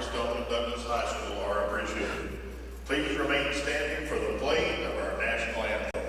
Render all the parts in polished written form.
Stone and Douglas High School are appreciated. Please remain standing for the playing of our national anthem.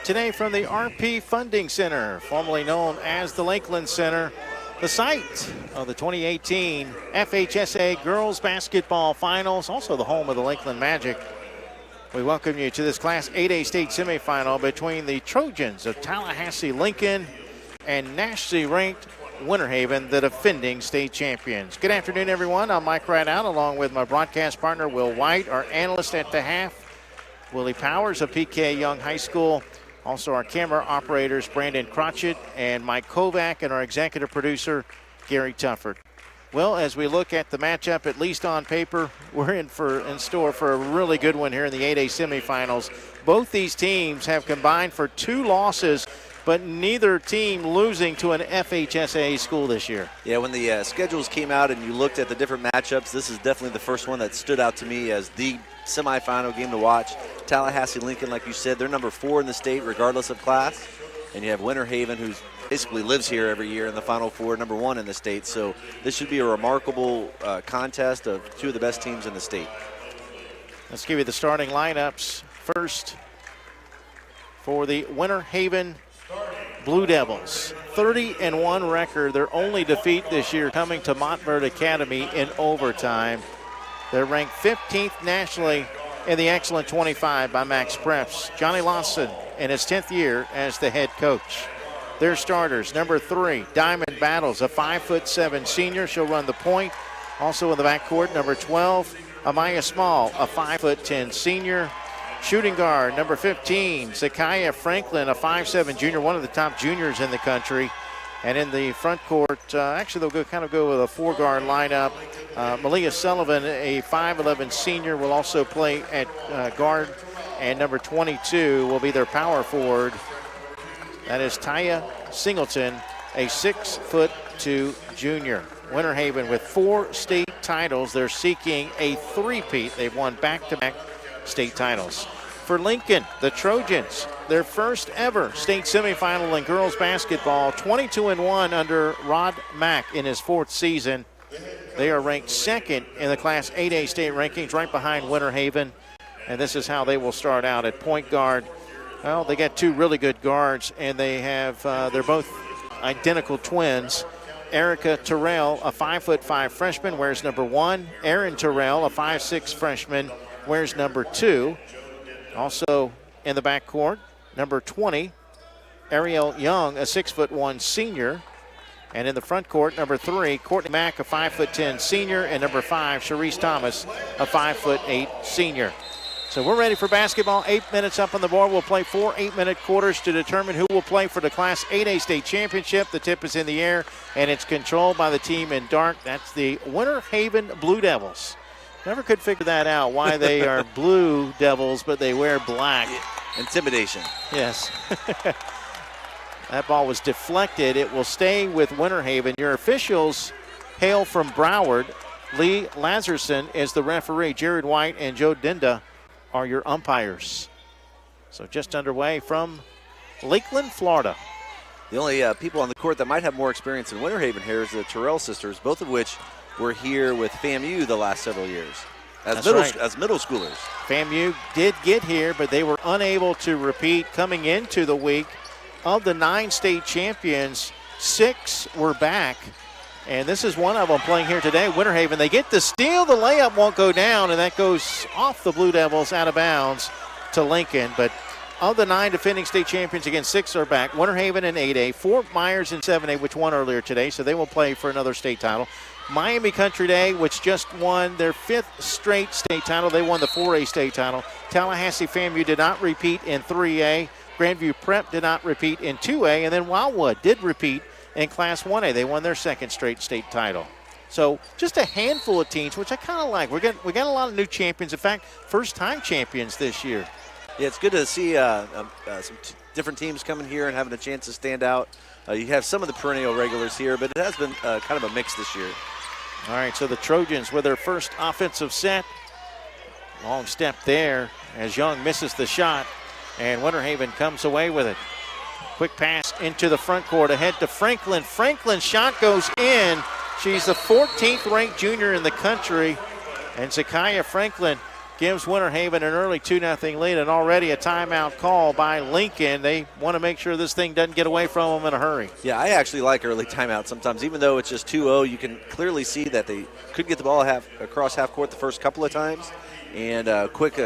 Today from the RP Funding Center, formerly known as the Lakeland Center, the site of the 2018 FHSAA Girls Basketball Finals, also the home of the Lakeland Magic. We welcome you to this Class 8A state semifinal between the Trojans of Tallahassee Lincoln and nationally ranked Winter Haven, the defending state champions. Good afternoon, everyone. I'm Mike Rideout, along with my broadcast partner, Will White, our analyst at the half, Willie Powers of PK Young High School. Also our camera operators, Brandon Crotchett and Mike Kovac, and our executive producer, Gary Tufford. Well, as we look at the matchup, at least on paper, we're in store for a really good one here in the 8A semifinals. Both these teams have combined for 2 losses, but neither team losing to an FHSAA school this year. Yeah, when the schedules came out and you looked at the different matchups, this is definitely the first one that stood out to me as the semifinal game to watch. Tallahassee Lincoln, like you said, they're number 4 in the state regardless of class. And you have Winter Haven, who basically lives here every year in the Final Four, number 1 in the state. So this should be a remarkable contest of 2 of the best teams in the state. Let's give you the starting lineups. First, for the Winter Haven Blue Devils, 30-1 record. Their only defeat this year coming to Montverde Academy in overtime. They're ranked 15th nationally in the Excellent 25 by Max Preps. Johnny Lawson in his 10th year as the head coach. Their starters, number 3, Diamond Battles, a 5'7" senior. She'll run the point. Also in the backcourt, number 12, Amaya Small, a 5'10" senior. Shooting guard, number 15, Zakaya Franklin, a 5'7" junior, one of the top juniors in the country. And in the front court, actually they'll go with a 4-guard lineup. Malia Sullivan, a 5'11" senior, will also play at guard. And number 22 will be their power forward. That is Taya Singleton, a 6'2" junior. Winter Haven with 4 state titles. They're seeking a three-peat. They've won back-to-back state titles. For Lincoln, the Trojans, their first ever state semifinal in girls basketball, 22-1 under Rod Mack in his 4th season. They are ranked 2nd in the Class 8A state rankings, right behind Winter Haven. And this is how they will start out at point guard. Well, they got 2 really good guards, and they have they're both identical twins. Erica Terrell, a 5'5" freshman, wears number 1. Aaron Terrell, a 5'6" freshman, wears number 2. Also in the backcourt, number 20, Ariel Young, a 6'1" senior. And in the front court, number 3, Courtney Mack, a 5'10" senior. And number 5, Sharice Thomas, a 5'8" senior. So we're ready for basketball. 8 minutes up on the board. We'll play 4 8-minute quarters to determine who will play for the Class 8A state championship. The tip is in the air, and it's controlled by the team in dark. That's the Winter Haven Blue Devils. Never could figure that out, why they are Blue Devils, but they wear black. Intimidation. Yes. That ball was deflected. It will stay with Winter Haven. Your officials hail from Broward. Lee Lazarson is the referee. Jared White and Joe Dinda are your umpires. So just underway from Lakeland, Florida. The only people on the court that might have more experience in Winter Haven here is the Terrell sisters, both of which were here with FAMU the last several years as middle schoolers. FAMU did get here, but they were unable to repeat coming into the week. Of the 9 state champions, 6 were back, and this is one of them playing here today. Winter Haven, they get the steal. The layup won't go down, and that goes off the Blue Devils out of bounds to Lincoln. But of the 9 defending state champions, again, 6 are back. Winter Haven in 8A, Fort Myers in 7A, which won earlier today, so they will play for another state title. Miami Country Day, which just won their 5th straight state title. They won the 4A state title. Tallahassee FAMU did not repeat in 3A. Grandview Prep did not repeat in 2A. And then Wildwood did repeat in Class 1A. They won their 2nd straight state title. So just a handful of teams, which I kind of like. We got a lot of new champions. In fact, first-time champions this year. Yeah, it's good to see some different teams coming here and having a chance to stand out. You have some of the perennial regulars here, but it has been kind of a mix this year. All right, so the Trojans with their first offensive set. Long step there as Young misses the shot, and Winter Haven comes away with it. Quick pass into the front court, ahead to Franklin. Franklin's shot goes in. She's the 14th ranked junior in the country, and Zakaya Franklin gives Winter Haven an early 2-0 lead, and already a timeout call by Lincoln. They want to make sure this thing doesn't get away from them in a hurry. Yeah, I actually like early timeouts sometimes. Even though it's just 2-0, you can clearly see that they could get the ball across half court the first couple of times. And quick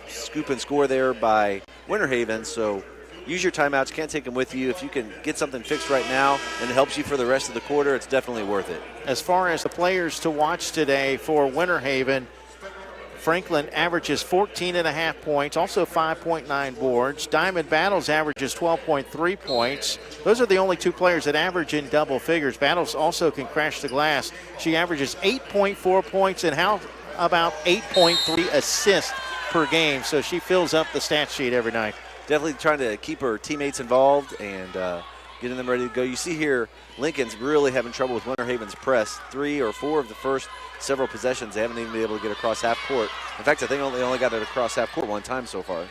scoop and score there by Winter Haven. So use your timeouts. Can't take them with you. If you can get something fixed right now and it helps you for the rest of the quarter, it's definitely worth it. As far as the players to watch today for Winter Haven, Franklin averages 14.5 points, also 5.9 boards. Diamond Battles averages 12.3 points. Those are the only 2 players that average in double figures. Battles also can crash the glass. She averages 8.4 points, and how about 8.3 assists per game. So she fills up the stat sheet every night. Definitely trying to keep her teammates involved and getting them ready to go. You see here, Lincoln's really having trouble with Winter Haven's press. 3 or 4 of the first several possessions, they haven't even been able to get across half court. In fact, I think they only got it across half court 1 time so far.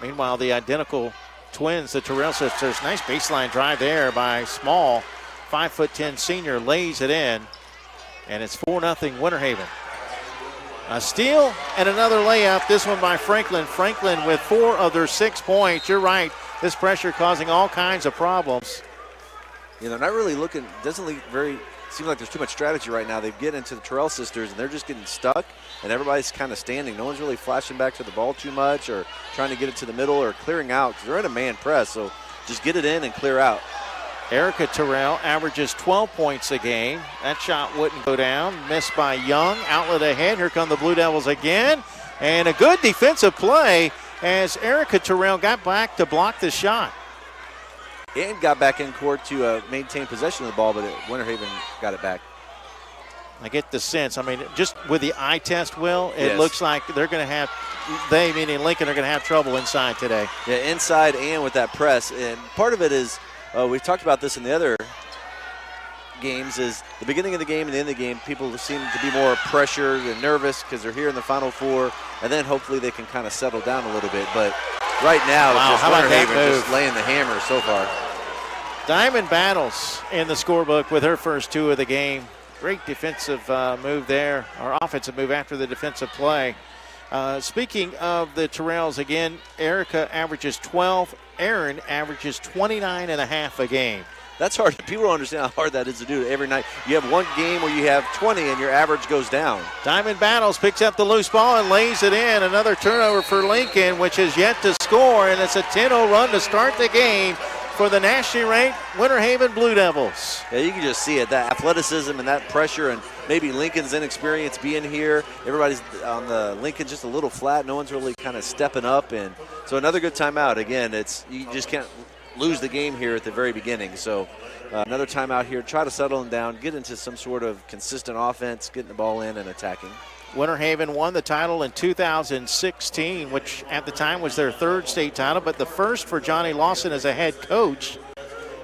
Meanwhile, the identical twins, the Terrell sisters, nice baseline drive there by Small. 5'10" senior lays it in, and it's 4-0 Winter Haven. A steal and another layup, this one by Franklin. Franklin with 4 of their 6 points. You're right, this pressure causing all kinds of problems. Yeah, they're not really looking, seems like there's too much strategy right now. They get into the Terrell sisters, and they're just getting stuck, and everybody's kind of standing. No one's really flashing back to the ball too much or trying to get it to the middle or clearing out because they're in a man press, so just get it in and clear out. Erica Terrell averages 12 points a game. That shot wouldn't go down. Missed by Young. Outlet ahead. Here come the Blue Devils again. And a good defensive play as Erica Terrell got back to block the shot. And got back in court to maintain possession of the ball, but Winter Haven got it back. I get the sense, just with the eye test, Will, it looks like they're going to have, they meaning Lincoln, are going to have trouble inside today. Yeah, inside and with that press. And part of it is, we've talked about this in the other games, is the beginning of the game and the end of the game, people seem to be more pressured and nervous because they're here in the Final Four, and then hopefully they can kind of settle down a little bit. But right now, it's just Winter Haven just laying the hammer so far. Diamond Battles in the scorebook with her first 2 of the game. Great defensive move there, or offensive move after the defensive play. Speaking of the Terrells, again, Erica averages 12. Aaron averages 29.5 a game. That's hard. People don't understand how hard that is to do every night. You have one game where you have 20 and your average goes down. Diamond Battles picks up the loose ball and lays it in. Another turnover for Lincoln, which has yet to score, and it's a 10-0 run to start the game for the nationally ranked Winter Haven Blue Devils. Yeah, you can just see it, that athleticism and that pressure, and maybe Lincoln's inexperience being here. Everybody's on the Lincoln just a little flat. No one's really kind of stepping up, and so another good timeout. Again, you just can't lose the game here at the very beginning. So another timeout here. Try to settle them down, get into some sort of consistent offense, getting the ball in and attacking. Winter Haven won the title in 2016, which at the time was their 3rd state title, but the first for Johnny Lawson as a head coach.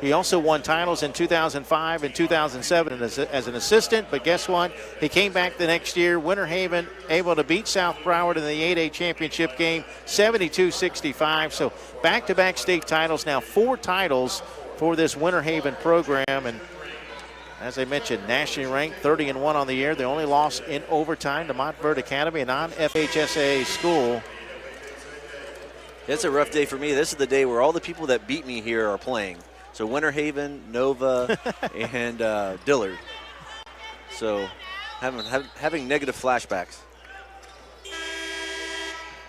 He also won titles in 2005 and 2007 as an assistant, but guess what? He came back the next year. Winter Haven able to beat South Broward in the 8A championship game, 72-65. So back-to-back state titles, now 4 titles for this Winter Haven program. And as I mentioned, nationally ranked, 30-1 on the year. The only loss in overtime to Montverde Academy, a non-FHSAA school. It's a rough day for me. This is the day where all the people that beat me here are playing. So Winter Haven, Nova, and Dillard. So having negative flashbacks.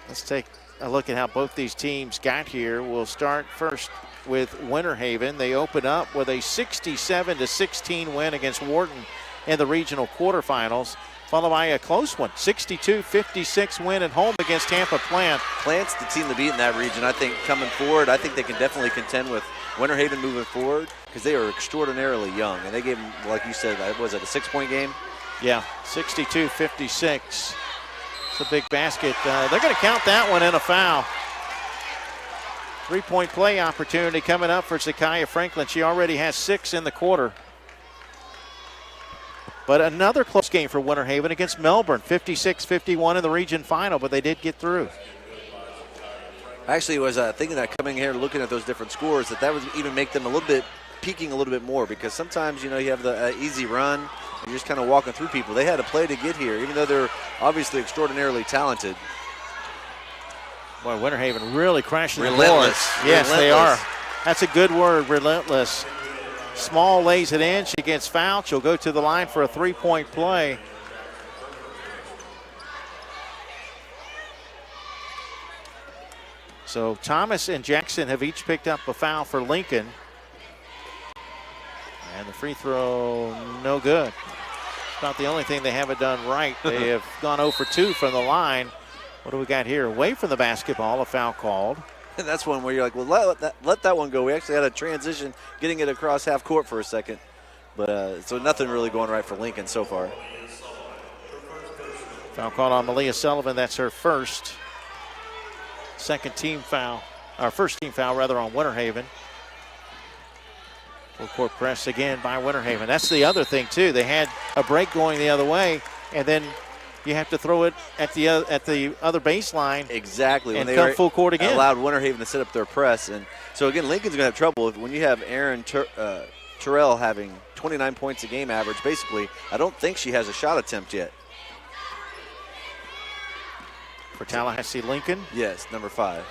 Let's take a look at how both these teams got here. We'll start first with Winter Haven. They open up with a 67-16 win against Wharton in the regional quarterfinals, followed by a close one, 62-56 win at home against Tampa Plant. Plant's the team to beat in that region. I think coming forward, I think they can definitely contend with Winter Haven moving forward because they are extraordinarily young. And they gave them, like you said, was it a 6-point game? Yeah, 62-56. It's a big basket. They're going to count that one in a foul. 3-point play opportunity coming up for Zakiya Franklin. She already has 6 in the quarter. But another close game for Winter Haven against Melbourne, 56-51 in the region final, but they did get through. Actually, was thinking that coming here, looking at those different scores, that would even make them a little bit, peaking a little bit more, because sometimes, you have the easy run, and you're just kind of walking through people. They had to play to get here, even though they're obviously extraordinarily talented. Boy, Winter Haven really crashing the Relentless. boards. Yes, Relentless. they are. That's a good word, relentless. Small lays it in. She gets fouled. She'll go to the line for a 3-point play. So Thomas and Jackson have each picked up a foul for Lincoln. And the free throw, no good. It's not the only thing they haven't done right. They have gone 0 for 2 from the line. What do we got here? Away from the basketball, a foul called. And that's one where you're like, well, let that one go. We actually had a transition, getting it across half court for a second. But so nothing really going right for Lincoln so far. Foul called on Malia Sullivan. That's her first. Second team foul, or first team foul rather, on Winter Haven. Full court press again by Winter Haven. That's the other thing too. They had a break going the other way, and then you have to throw it at the other baseline. Exactly. And when come full court again. Allowed Winter Haven to set up their press, and so again, Lincoln's going to have trouble when you have Aaron Terrell having 29 points a game average. Basically, I don't think she has a shot attempt yet. For Tallahassee Lincoln? Yes, number 5.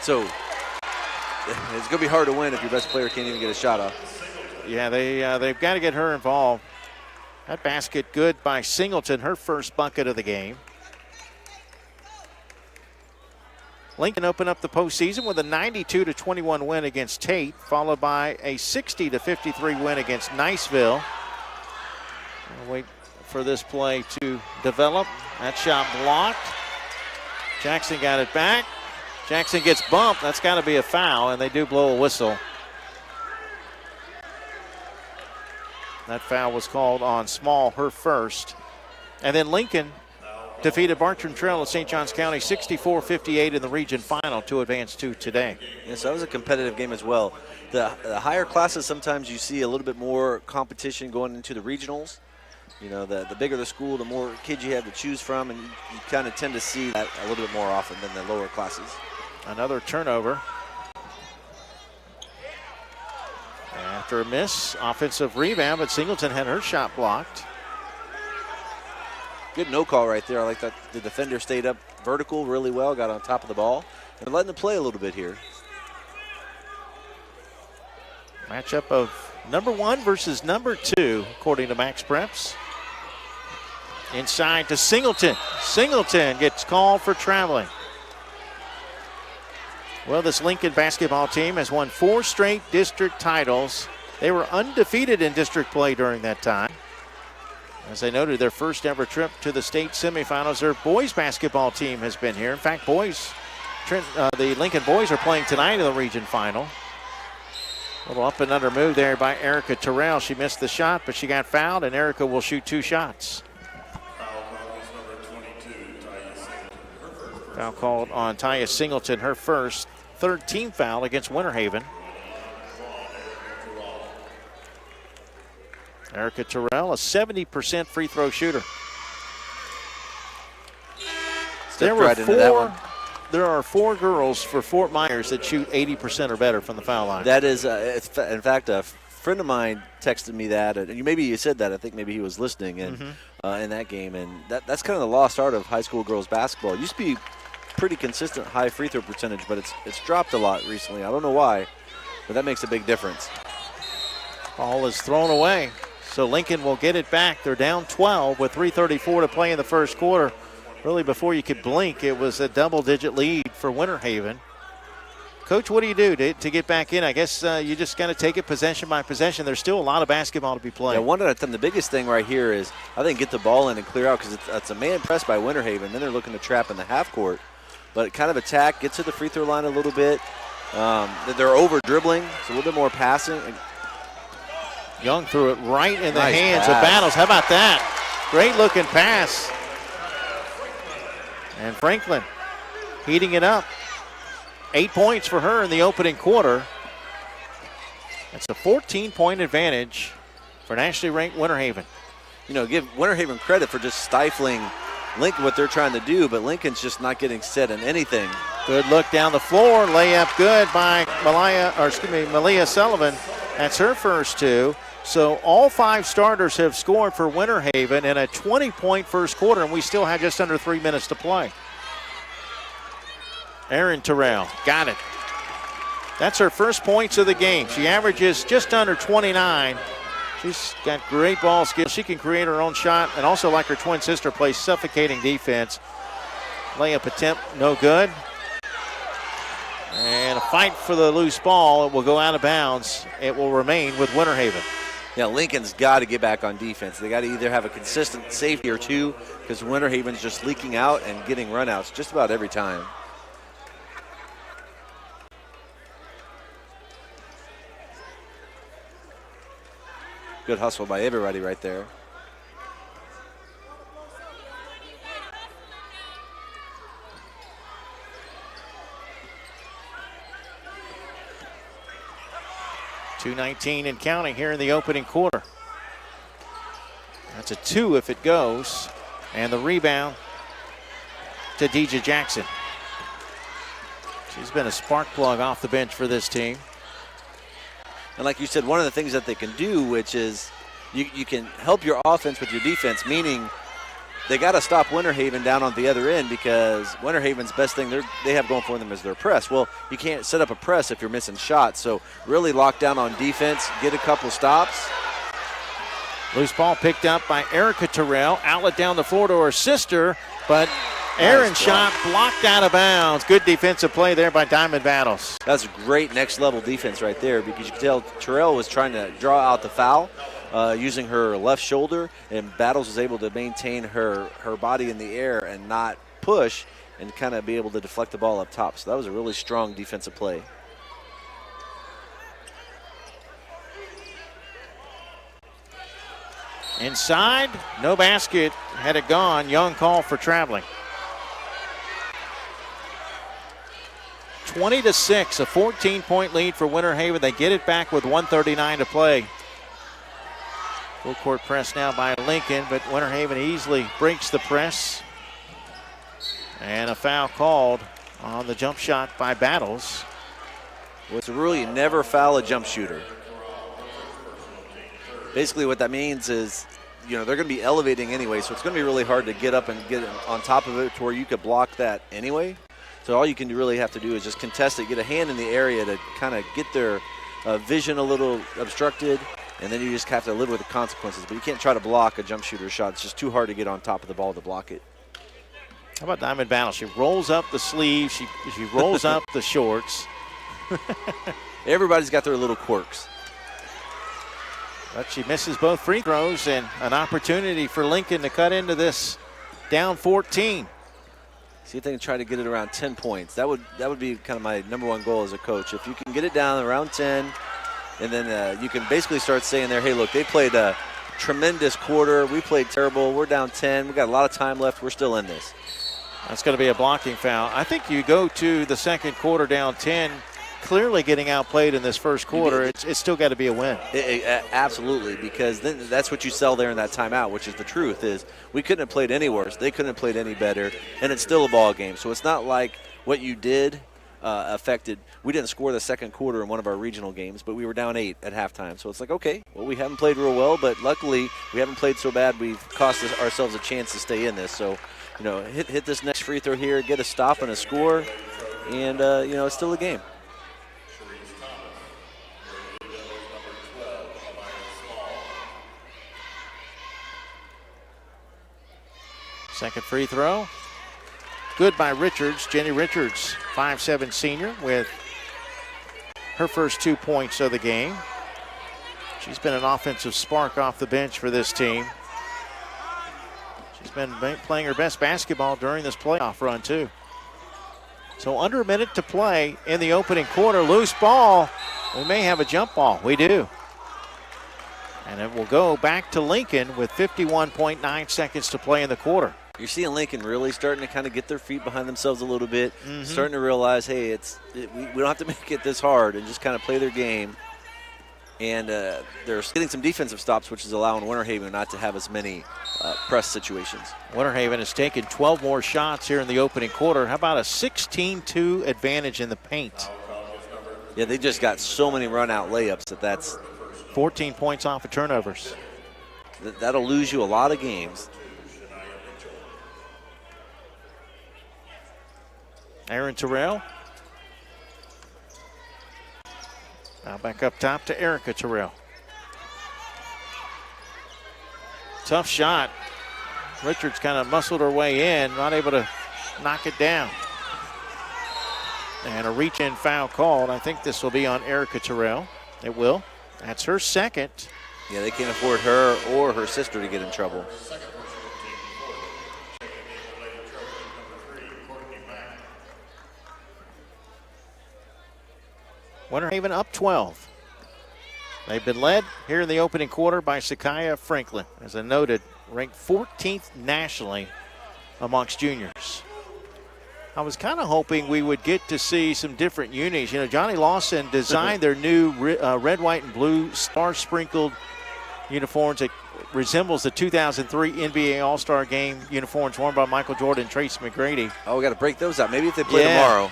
So it's going to be hard to win if your best player can't even get a shot off. Yeah, they've got to get her involved. That basket good by Singleton, her first bucket of the game. Lincoln opened up the postseason with a 92-21 win against Tate, followed by a 60-53 win against Niceville. We'll wait for this play to develop. That shot blocked. Jackson got it back. Jackson gets bumped. That's got to be a foul, and they do blow a whistle. That foul was called on Small, her first. And then Lincoln defeated Bartram Trail of St. Johns County 64-58 in the region final to advance to today. Yes, that was a competitive game as well. The higher classes, sometimes you see a little bit more competition going into the regionals. The bigger the school, the more kids you have to choose from, and you kind of tend to see that a little bit more often than the lower classes. Another turnover. After a miss, offensive rebound, but Singleton had her shot blocked. Good no call right there. I like that the defender stayed up vertical really well, got on top of the ball, and letting them play a little bit here. Matchup of number 1 versus number 2, according to Max Preps. Inside to Singleton. Singleton gets called for traveling. Well, this Lincoln basketball team has won 4 straight district titles. They were undefeated in district play during that time. As I noted, their first ever trip to the state semifinals. Their boys basketball team has been here. In fact, the Lincoln boys are playing tonight in the region final. A little up and under move there by Erica Terrell. She missed the shot, but she got fouled, and Erica will shoot 2 shots. Foul called on Taya Singleton, her first, third team foul against Winter Haven. Erica Terrell, a 70% free throw shooter. There are four girls for Fort Myers that shoot 80% or better from the foul line. That is, in fact, a friend of mine texted me that, and maybe you said that. I think maybe he was listening in that game, and that's kind of the lost art of high school girls basketball. It used to be pretty consistent high free throw percentage, but it's dropped a lot recently. I don't know why, but that makes a big difference. Ball is thrown away, so Lincoln will get it back. They're down 12 with 3:34 to play in the first quarter. Really, before you could blink, it was a double-digit lead for Winter Haven. Coach, what do you do to get back in? I guess you just got to take it possession by possession. There's still a lot of basketball to be played. Yeah, one at a time. The biggest thing right here is, I think, get the ball in and clear out, because it's a man press by Winter Haven. Then they're looking to trap in the half court. But kind of attack, get to the free throw line a little bit. They're over-dribbling, so a little bit more passing. Young threw it right in the Nice hands pass. of Battles. How about that? Great-looking pass. And Franklin heating it up. 8 points for her in the opening quarter. That's a 14-point advantage for nationally ranked Winter Haven. You know, give Winter Haven credit for just stifling Lincoln, what they're trying to do, but Lincoln's just not getting set in anything. Good look down the floor. Layup good by Malia Sullivan. That's her first two. So all five starters have scored for Winter Haven in a 20-point first quarter, and we still have just under 3 minutes to play. Erin Terrell got it. That's her first points of the game. She averages just under 29. She's got great ball skills. She can create her own shot, and also, like her twin sister, plays suffocating defense. Layup attempt, no good. And a fight for the loose ball. It will go out of bounds. It will remain with Winter Haven. Yeah, Lincoln's got to get back on defense. They got to either have a consistent safety or two, because Winter Haven's just leaking out and getting runouts just about every time. Good hustle by everybody right there. .219 and counting here in the opening quarter. That's a 2 if it goes. And the rebound to Deja Jackson. She's been a spark plug off the bench for this team. And like you said, one of the things that they can do, which is you can help your offense with your defense, meaning they got to stop Winter Haven down on the other end, because Winter Haven's best thing they have going for them is their press. Well, you can't set up a press if you're missing shots. So really lock down on defense, get a couple stops. Loose ball picked up by Erica Terrell. Outlet down the floor to her sister, but Aaron's shot blocked out of bounds. Good defensive play there by Diamond Battles. That's great next level defense right there, because you can tell Terrell was trying to draw out the foul using her left shoulder, and Battles was able to maintain her body in the air and not push and kind of be able to deflect the ball up top. So that was a really strong defensive play. Inside, no basket, had it gone. Young call for traveling. 20-6, a 14-point lead for Winter Haven. They get it back with 1:39 to play. Full court press now by Lincoln, but Winter Haven easily breaks the press. And a foul called on the jump shot by Battles. Well, it's a rule, you never foul a jump shooter. Basically what that means is, they're going to be elevating anyway, so it's going to be really hard to get up and get on top of it to where you could block that anyway. So all you can really have to do is just contest it, get a hand in the area to kind of get their vision a little obstructed, and then you just have to live with the consequences. But you can't try to block a jump shooter shot. It's just too hard to get on top of the ball to block it. How about Diamond Battle? She rolls up the sleeves. She rolls up the shorts. Everybody's got their little quirks. But she misses both free throws, and an opportunity for Lincoln to cut into this down 14. See if they can try to get it around 10 points. That would be kind of my number one goal as a coach. If you can get it down around 10, and then you can basically start saying there, hey, look, they played a tremendous quarter. We played terrible. We're down 10. We got a lot of time left. We're still in this. That's going to be a blocking foul. I think you go to the second quarter down 10, clearly getting outplayed in this first quarter, it's still got to be a win. Absolutely, because then that's what you sell there in that timeout, which is the truth, is we couldn't have played any worse. They couldn't have played any better, and it's still a ball game. So it's not like what you did affected. We didn't score the second quarter in one of our regional games, but we were down 8 at halftime. So it's like, okay, well, we haven't played real well, but luckily we haven't played so bad we've cost ourselves a chance to stay in this. So, hit this next free throw here, get a stop and a score, and, it's still a game. Second free throw. Good by Richards. Jenny Richards, 5'7" senior, with her first 2 points of the game. She's been an offensive spark off the bench for this team. She's been playing her best basketball during this playoff run, too. So under a minute to play in the opening quarter. Loose ball. We may have a jump ball. We do. And it will go back to Lincoln with 51.9 seconds to play in the quarter. You're seeing Lincoln really starting to kind of get their feet behind themselves a little bit, starting to realize, hey, we don't have to make it this hard and just kind of play their game. And they're getting some defensive stops, which is allowing Winter Haven not to have as many press situations. Winter Haven has taken 12 more shots here in the opening quarter. How about a 16-2 advantage in the paint? Yeah, they just got so many run-out layups that's 14 points off of turnovers. That'll lose you a lot of games. Aaron Terrell. Now back up top to Erica Terrell. Tough shot. Richards kind of muscled her way in, not able to knock it down. And a reach-in foul called. I think this will be on Erica Terrell. It will. That's her second. Yeah, they can't afford her or her sister to get in trouble. Winter Haven up 12. They've been led here in the opening quarter by Sakaya Franklin, as I noted, ranked 14th nationally amongst juniors. I was kind of hoping we would get to see some different unis. Johnny Lawson designed their new red, white, and blue star-sprinkled uniforms. It resembles the 2003 NBA All-Star Game uniforms worn by Michael Jordan and Tracy McGrady. Oh, we got to break those out. Maybe if they play tomorrow.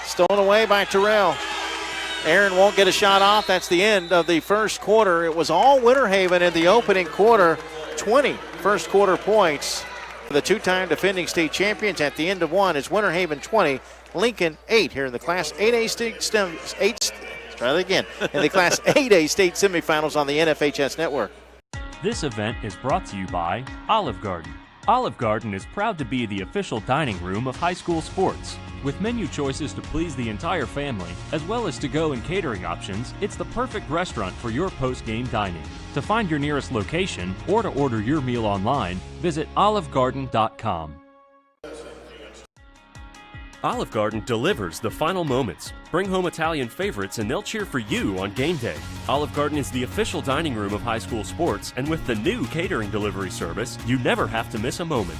Stolen away by Terrell. Aaron won't get a shot off. That's the end of the first quarter. It was all Winter Haven in the opening quarter. 20 first quarter points for the two-time defending state champions. At the end of one, it's Winter Haven 20, Lincoln 8 here in the Class 8A in the Class 8A state semifinals on the NFHS network. This event is brought to you by Olive Garden. Olive Garden is proud to be the official dining room of high school sports. With menu choices to please the entire family, as well as to-go and catering options, it's the perfect restaurant for your post-game dining. To find your nearest location or to order your meal online, visit olivegarden.com. Olive Garden delivers the final moments. Bring home Italian favorites and they'll cheer for you on game day. Olive Garden is the official dining room of high school sports, and with the new catering delivery service, you never have to miss a moment.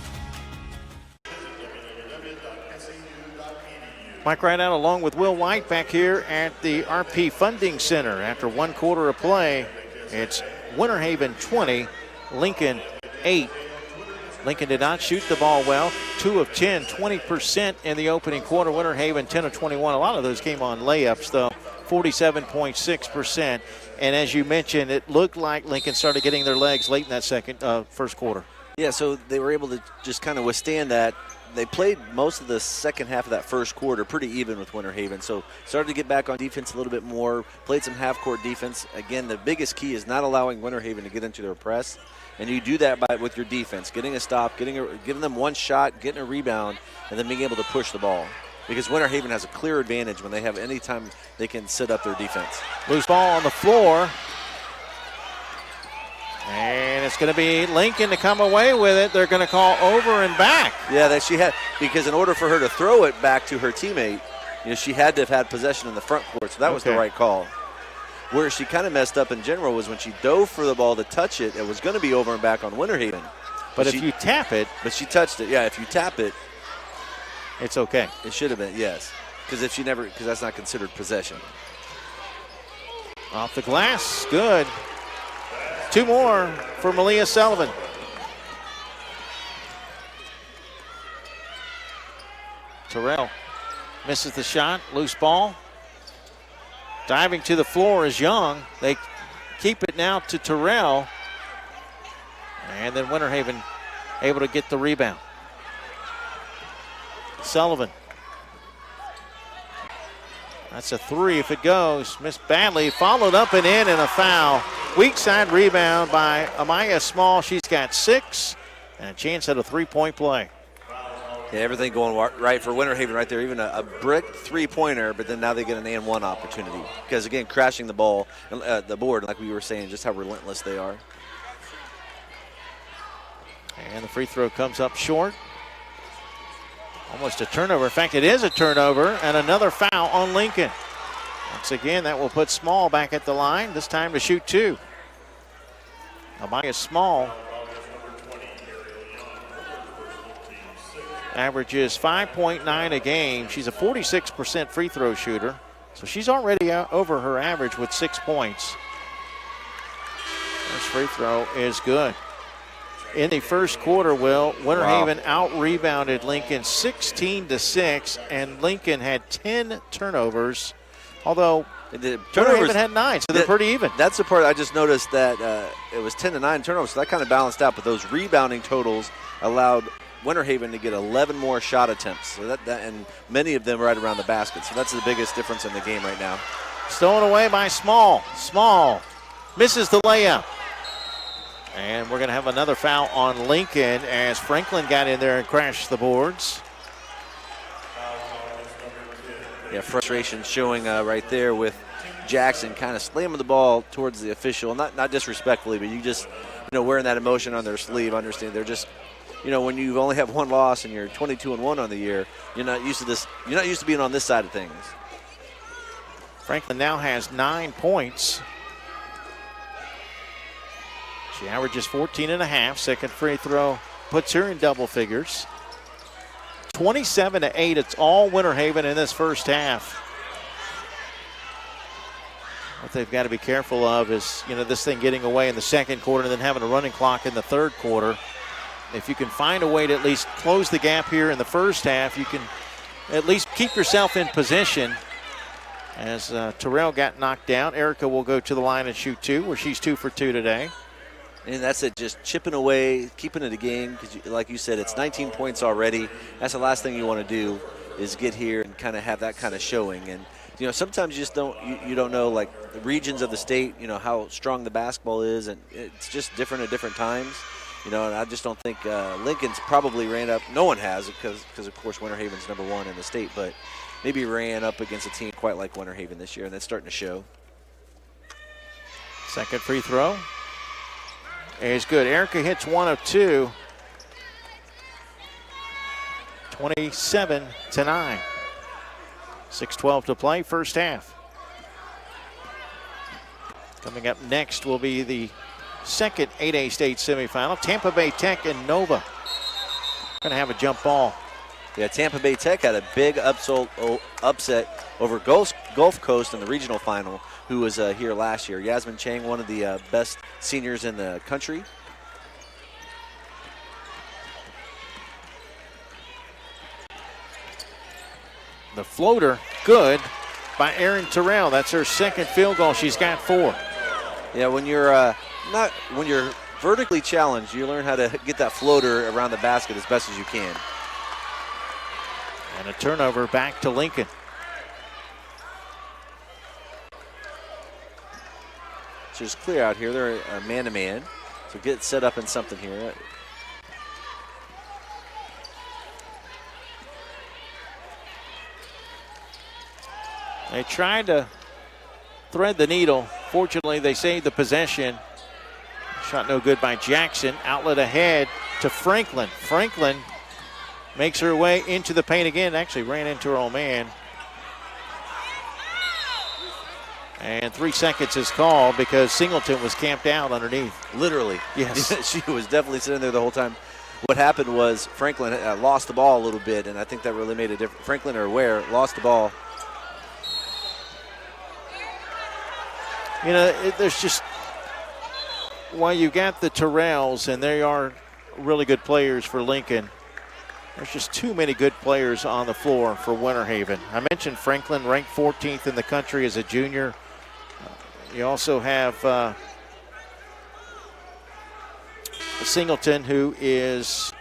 Mike Rideout along with Will White back here at the RP Funding Center. After one quarter of play, it's Winter Haven 20, Lincoln 8. Lincoln did not shoot the ball well. 2 of 10, 20% in the opening quarter. Winter Haven 10 of 21. A lot of those came on layups, though. 47.6%. And as you mentioned, it looked like Lincoln started getting their legs late in that first quarter. Yeah, so they were able to just kind of withstand that. They played most of the second half of that first quarter pretty even with Winter Haven, so started to get back on defense a little bit more, played some half-court defense. Again, the biggest key is not allowing Winter Haven to get into their press, and you do that with your defense, getting a stop, giving them one shot, getting a rebound, and then being able to push the ball. Because Winter Haven has a clear advantage when they have any time they can set up their defense. Loose ball on the floor. And it's going to be Lincoln to come away with it. They're going to call over and back. Yeah, that she had, because in order for her to throw it back to her teammate, she had to have had possession in the front court, so that was the right call. Where she kind of messed up in general was when she dove for the ball to touch it, it was going to be over and back on Winter Haven. But if you tap it. But she touched it. Yeah, if you tap it. It's okay. It should have been, yes. because that's not considered possession. Off the glass, good. 2 more for Malia Sullivan. Terrell misses the shot, loose ball. Diving to the floor is Young. They keep it now to Terrell. And then Winter Haven able to get the rebound. Sullivan. That's a 3 if it goes. Missed badly. Followed up and in, and a foul. Weak side rebound by Amaya Small. She's got 6 and a chance at a 3-point play. Yeah, everything going right for Winter Haven right there. Even a brick 3-pointer, but then now they get an and-1 opportunity. Because, again, crashing the ball, the board, like we were saying, just how relentless they are. And the free throw comes up short. Almost a turnover. In fact, it is a turnover, and another foul on Lincoln. Once again, that will put Small back at the line, this time to shoot 2. Amaya Small averages 5.9 a game. She's a 46% free throw shooter, so she's already over her average with 6 points. First free throw is good. In the first quarter, Winter Haven out-rebounded Lincoln 16-6, and Lincoln had 10 turnovers, although Winter Haven had 9, so they're pretty even. That's the part I just noticed, that it was 10-9 turnovers, so that kind of balanced out, but those rebounding totals allowed Winter Haven to get 11 more shot attempts, so that and many of them right around the basket, so that's the biggest difference in the game right now. Stolen away by Small. Small misses the layup. And we're going to have another foul on Lincoln as Franklin got in there and crashed the boards. Yeah, frustration showing right there with Jackson kind of slamming the ball towards the official. Not disrespectfully, but you just, wearing that emotion on their sleeve. Understand they're just, when you only have 1 loss and you're 22-1 on the year, you're not used to this. You're not used to being on this side of things. Franklin now has 9 points. She averages 14.5. Second free throw puts her in double figures. 27-8. It's all Winter Haven in this first half. What they've got to be careful of is, this thing getting away in the second quarter and then having a running clock in the third quarter. If you can find a way to at least close the gap here in the first half, you can at least keep yourself in position. As Terrell got knocked down, Erica will go to the line and shoot 2, where she's 2 for 2 today. And that's it, just chipping away, keeping it a game, because like you said, it's 19 points already. That's the last thing you want to do is get here and kind of have that kind of showing. And, sometimes you just don't know, like, the regions of the state, how strong the basketball is, and it's just different at different times. And I just don't think Lincoln's probably ran up. No one has, because of course, Winter Haven's #1 in the state, but maybe ran up against a team quite like Winter Haven this year, and that's starting to show. Second free throw is good. Erica hits 1 of 2. 27-9. 6:12 to play, first half. Coming up next will be the second 8A state semifinal. Tampa Bay Tech and Nova. Going to have a jump ball. Yeah, Tampa Bay Tech had a big upset over Gulf Coast in the regional final, who was here last year. Yasmin Chang, one of the best seniors in the country. The floater, good by Erin Terrell. That's her second field goal. She's got 4. Yeah, when you're vertically challenged, you learn how to get that floater around the basket as best as you can. And a turnover back to Lincoln. So just clear out here. They're a man-to-man. So get set up in something here. They tried to thread the needle. Fortunately, they saved the possession. Shot no good by Jackson. Outlet ahead to Franklin. Franklin makes her way into the paint again. Actually ran into her own man. And 3 seconds is called because Singleton was camped out underneath. Literally. Yes. She was definitely sitting there the whole time. what happened was Franklin lost the ball a little bit, and I think that really made a difference. Franklin or Ware lost the ball. You know, there's just, while you got the Terrells, and they are really good players for Lincoln, there's just too many good players on the floor for Winter Haven. I mentioned Franklin, ranked 14th in the country as a junior. You also have Singleton, who is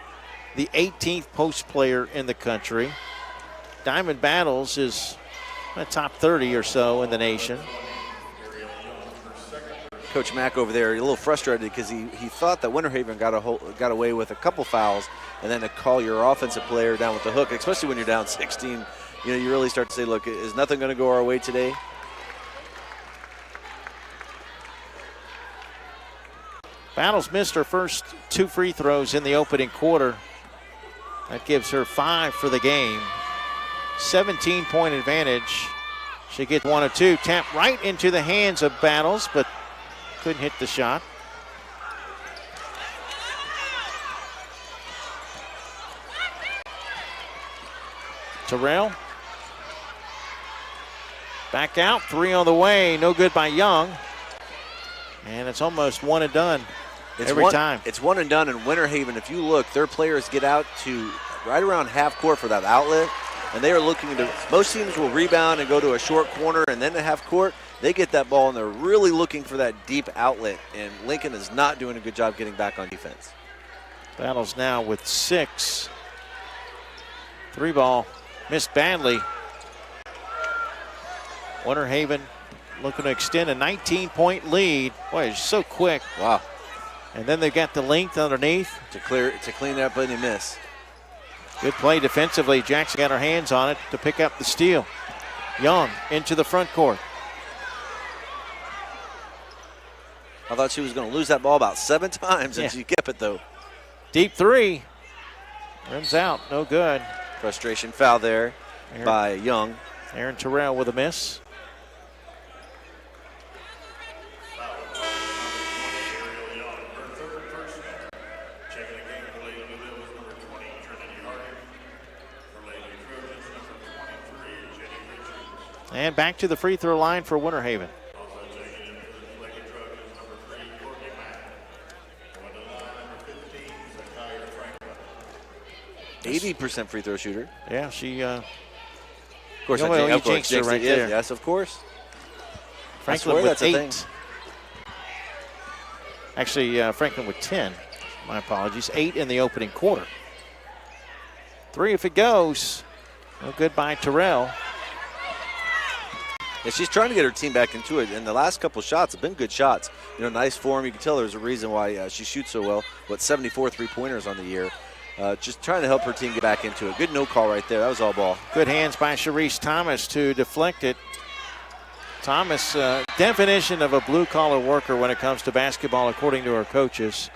the 18th post player in the country. Diamond Battles is top 30 or so in the nation. Coach Mack over there, a little frustrated because he thought that Winter Haven got away with a couple fouls, and then to call your offensive player down with the hook, especially when you're down 16, you really start to say, look, is nothing going to go our way today? Battles missed her first 2 free throws in the opening quarter. That gives her 5 for the game. 17-point advantage. She gets 1 of 2. Tapped right into the hands of Battles, but couldn't hit the shot. Terrell. Back out, 3 on the way. No good by Young. And it's almost one and done every time. It's one and done in Winter Haven. If you look, their players get out to right around half court for that outlet, and they are looking to, most teams will rebound and go to a short corner and then to half court. They get that ball, and they're really looking for that deep outlet, and Lincoln is not doing a good job getting back on defense. Battles now with 6. 3 ball missed badly. Winter Haven looking to extend a 19-point lead. Boy, it's so quick. Wow. And then they've got the length underneath. To clean up any miss. Good play defensively. Jackson got her hands on it to pick up the steal. Young into the front court. I thought she was going to lose that ball about 7 times, and she kept it, though. Deep 3. Rims out. No good. Frustration foul there by Young. Aaron Terrell with a miss. And back to the free throw line for Winter Haven. 80% free throw shooter. Yeah, she. Of course, you jinxed her right there. Yes, of course. Franklin with 8. Actually, Franklin with 10. My apologies. 8 in the opening quarter. 3 if it goes. No good by Terrell. Yeah, she's trying to get her team back into it, and the last couple shots have been good shots. Nice form. You can tell there's a reason why she shoots so well. 74 three-pointers on the year. Just trying to help her team get back into it. Good no call right there. That was all ball. Good hands by Sharice Thomas to deflect it. Thomas, definition of a blue-collar worker when it comes to basketball, according to her coaches.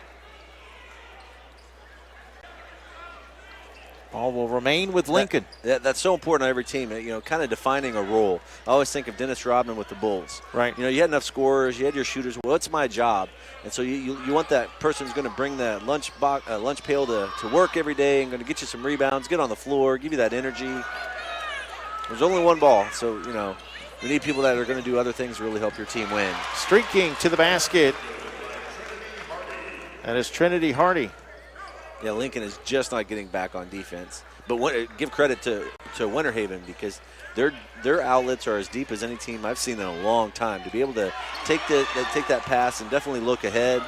Ball will remain with Lincoln. That's so important on every team, kind of defining a role. I always think of Dennis Rodman with the Bulls. Right. You had enough scorers, you had your shooters. Well, it's my job. And so you want that person who's going to bring that lunch pail to work every day and going to get you some rebounds, get on the floor, give you that energy. There's only one ball, so, we need people that are going to do other things to really help your team win. Streaking to the basket. That is Trinity Hardy. Yeah, Lincoln is just not getting back on defense. But give credit to Winter Haven because their outlets are as deep as any team I've seen in a long time. To be able to take that pass and definitely look ahead.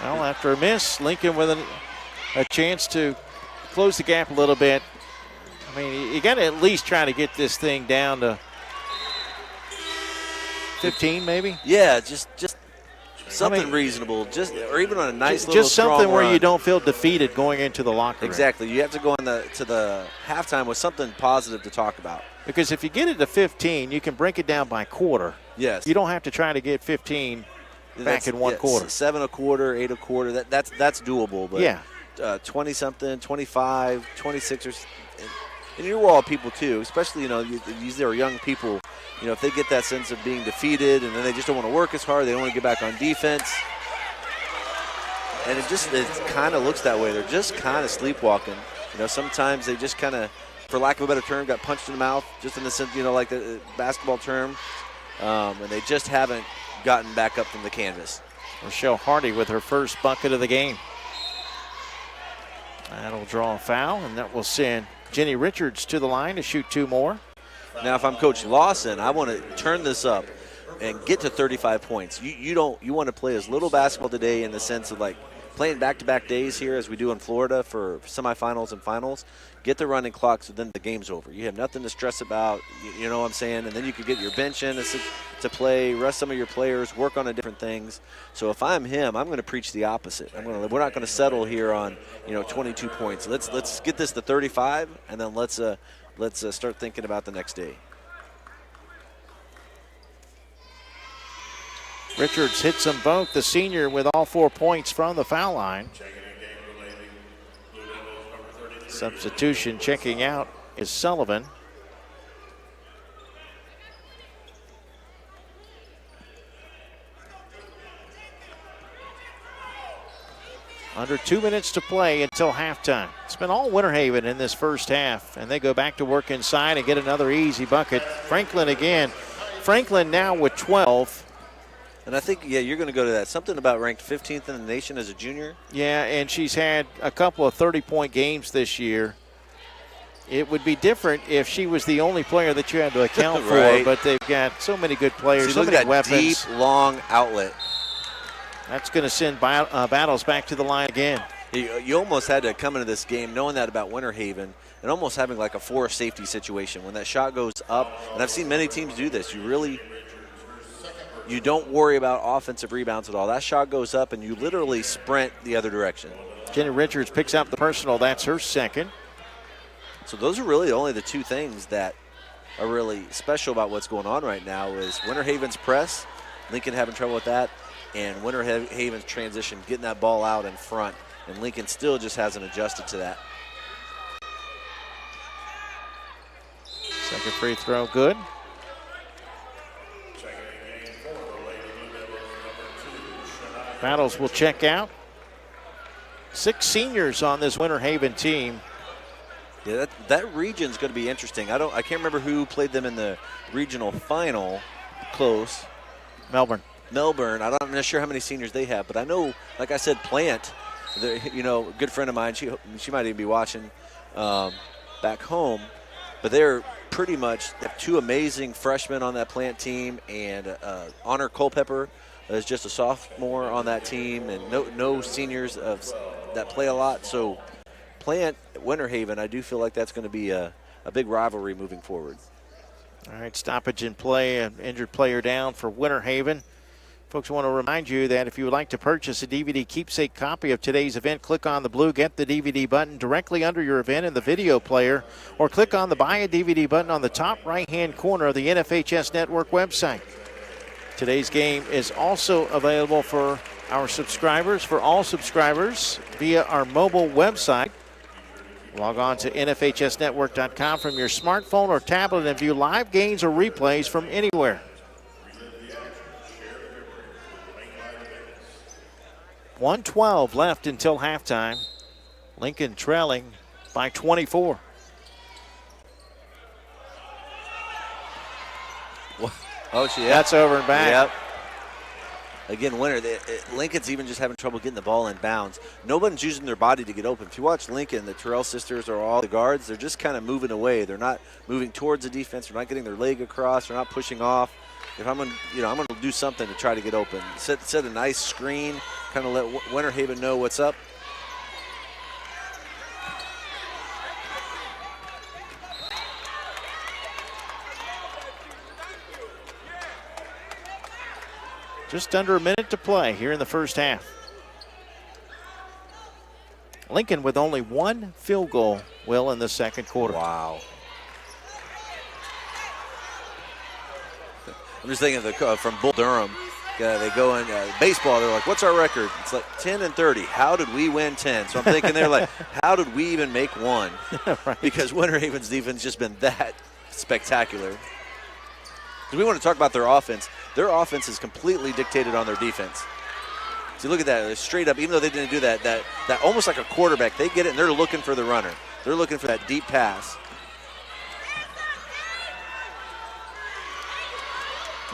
Well, after a miss, Lincoln with a chance to close the gap a little bit. I mean, you got to at least try to get this thing down to 15 maybe? Yeah, just something reasonable, or even on a nice little just something strong where run. You don't feel defeated going into the locker room. Exactly. You have to go to the halftime with something positive to talk about. Because if you get it to 15, you can break it down by quarter. Yes. You don't have to try to get 15 back in one quarter. 7 a quarter, 8 a quarter. That's doable. But yeah. 20 something, 25, 26 and you were all people too, especially these are young people if they get that sense of being defeated and then they just don't want to work as hard, they don't want to get back on defense. And it kind of looks that way. They're just kind of sleepwalking. Sometimes they just kind of, for lack of a better term, got punched in the mouth, just in the sense, like the basketball term. And they just haven't gotten back up from the canvas. Rochelle Hardy with her first bucket of the game. That'll draw a foul, and that will send Jenny Richards to the line to shoot 2 more. Now, if I'm Coach Lawson, I want to turn this up and get to 35 points. You want to play as little basketball today in the sense of like playing back-to-back days here as we do in Florida for semifinals and finals. Get the running clock so then the game's over. You have nothing to stress about, you know what I'm saying? And then you can get your bench in to play, rest some of your players, work on different things. So if I'm him, I'm going to preach the opposite. We're not going to settle here on 22 points. Let's get this to 35, and then let's start thinking about the next day. Richards hits them both, the senior with all 4 points from the foul line. Substitution checking out is Sullivan. Under 2 minutes to play until halftime. It's been all Winter Haven in this first half, and they go back to work inside and get another easy bucket. Franklin again. Franklin now with 12. And I think, you're going to go to that. Something about ranked 15th in the nation as a junior. Yeah, and she's had a couple of 30-point games this year. It would be different if she was the only player that you had to account right. for, but they've got so many good players, See, so many weapons. Deep, long outlet. That's going to send Battles back to the line again. You almost had to come into this game knowing that about Winter Haven and almost having like a forced safety situation. When that shot goes up, and I've seen many teams do this, you don't worry about offensive rebounds at all. That shot goes up, and you literally sprint the other direction. Jenny Richards picks up the personal. That's her second. So those are really only the 2 things that are really special about what's going on right now is Winter Haven's press, Lincoln having trouble with that, and Winter Haven's transition, getting that ball out in front, and Lincoln still just hasn't adjusted to that. Second free throw, good. Battles will check out. 6 seniors on this Winter Haven team. Yeah, that region's going to be interesting. I can't remember who played them in the regional final. Close. Melbourne. I'm not sure how many seniors they have, but I know, like I said, Plant. A good friend of mine. She might even be watching back home, but they're pretty much they have 2 amazing freshmen on that Plant team, and Honor Culpepper is just a sophomore on that team, and no seniors that play a lot. So Plant, Winter Haven, I do feel like that's going to be a big rivalry moving forward. All right, stoppage in play, an injured player down for Winter Haven. Folks, I want to remind you that if you would like to purchase a DVD keepsake copy of today's event, click on the blue Get the DVD button directly under your event in the video player, or click on the Buy a DVD button on the top right-hand corner of the NFHS Network website. Today's game is also available for our subscribers, for all subscribers, via our mobile website. Log on to NFHSnetwork.com from your smartphone or tablet and view live games or replays from anywhere. .112 left until halftime. Lincoln trailing by 24. Oh, yeah. That's over and back. Yep. Again, Lincoln's even just having trouble getting the ball in bounds. Nobody's using their body to get open. If you watch Lincoln, the Terrell sisters are all the guards. They're just kind of moving away. They're not moving towards the defense. They're not getting their leg across. They're not pushing off. If I'm going to do something to try to get open. Set a nice screen, kind of let Winter Haven know what's up. Just under a minute to play here in the first half. Lincoln with only 1 field goal, Will, in the second quarter. Wow. I'm just thinking of from Bull Durham. They go in baseball. They're like, "What's our record?" It's like 10-30. How did we win 10? So I'm thinking they're like, "How did we even make 1?" Right. Because Winter Haven's defense just been that spectacular. We want to talk about their offense. Their offense is completely dictated on their defense. So look at that, they're straight up, even though they didn't do that almost like a quarterback, they get it and they're looking for the runner. They're looking for that deep pass.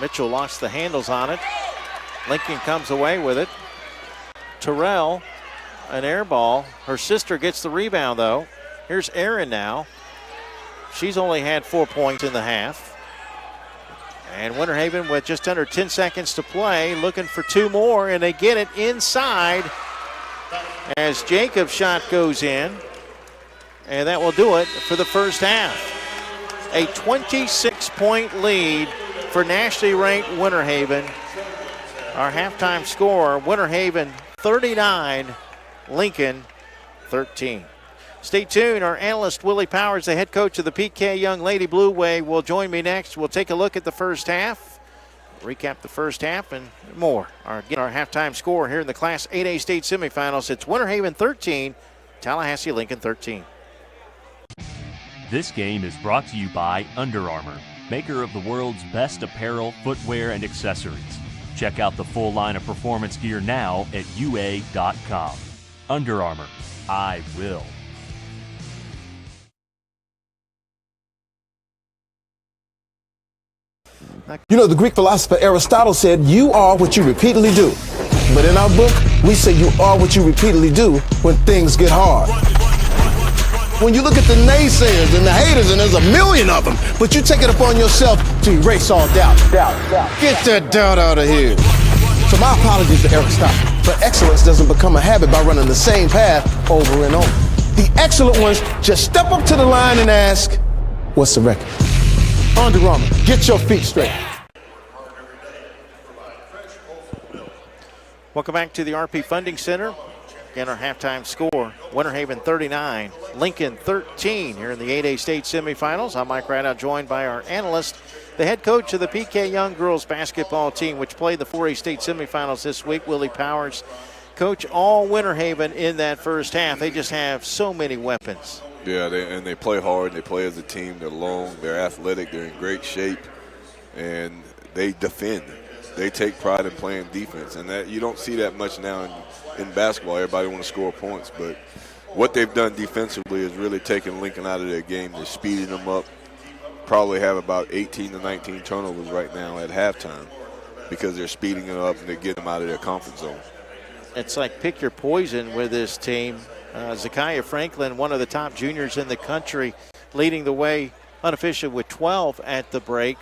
Mitchell lost the handles on it. Lincoln comes away with it. Terrell, an air ball. Her sister gets the rebound, though. Here's Erin now. She's only had 4 points in the half. And Winter Haven, with just under 10 seconds to play, looking for 2 more, and they get it inside as Jacob's shot goes in. And that will do it for the first half. A 26-point lead for nationally ranked Winter Haven. Our halftime score, Winter Haven 39, Lincoln 13. Stay tuned. Our analyst, Willie Powers, the head coach of the PK Young Lady Blue Wave, will join me next. We'll take a look at the first half, recap the first half, and more. Our halftime score here in the Class 8A state semifinals. It's Winter Haven 13, Tallahassee Lincoln 13. This game is brought to you by Under Armour, maker of the world's best apparel, footwear, and accessories. Check out the full line of performance gear now at UA.com. Under Armour, I will. You know, the Greek philosopher Aristotle said, you are what you repeatedly do. But in our book, we say you are what you repeatedly do when things get hard. When you look at the naysayers and the haters, and there's a million of them, but you take it upon yourself to erase all doubt. Get that doubt out of here. So my apologies to Aristotle, but excellence doesn't become a habit by running the same path over and over. The excellent ones just step up to the line and ask, what's the record? Under Armour, get your feet straight. Welcome back to the RP Funding Center. Again, our halftime score, Winter Haven 39, Lincoln 13 here in the 8A state semifinals. I'm Mike Rideout, joined by our analyst, the head coach of the PK Young girls basketball team, which played the 4A state semifinals this week, Willie Powers. Coach, all Winter Haven in that first half. They just have so many weapons. Yeah, they play hard. They play as a team. They're long. They're athletic. They're in great shape, and they defend. They take pride in playing defense, and that you don't see that much now in basketball. Everybody want to score points, but what they've done defensively is really taken Lincoln out of their game. They're speeding them up. Probably have about 18 to 19 turnovers right now at halftime because they're speeding them up and they're getting them out of their comfort zone. It's like pick your poison with this team. Zakiah Franklin, one of the top juniors in the country, leading the way unofficially with 12 at the break.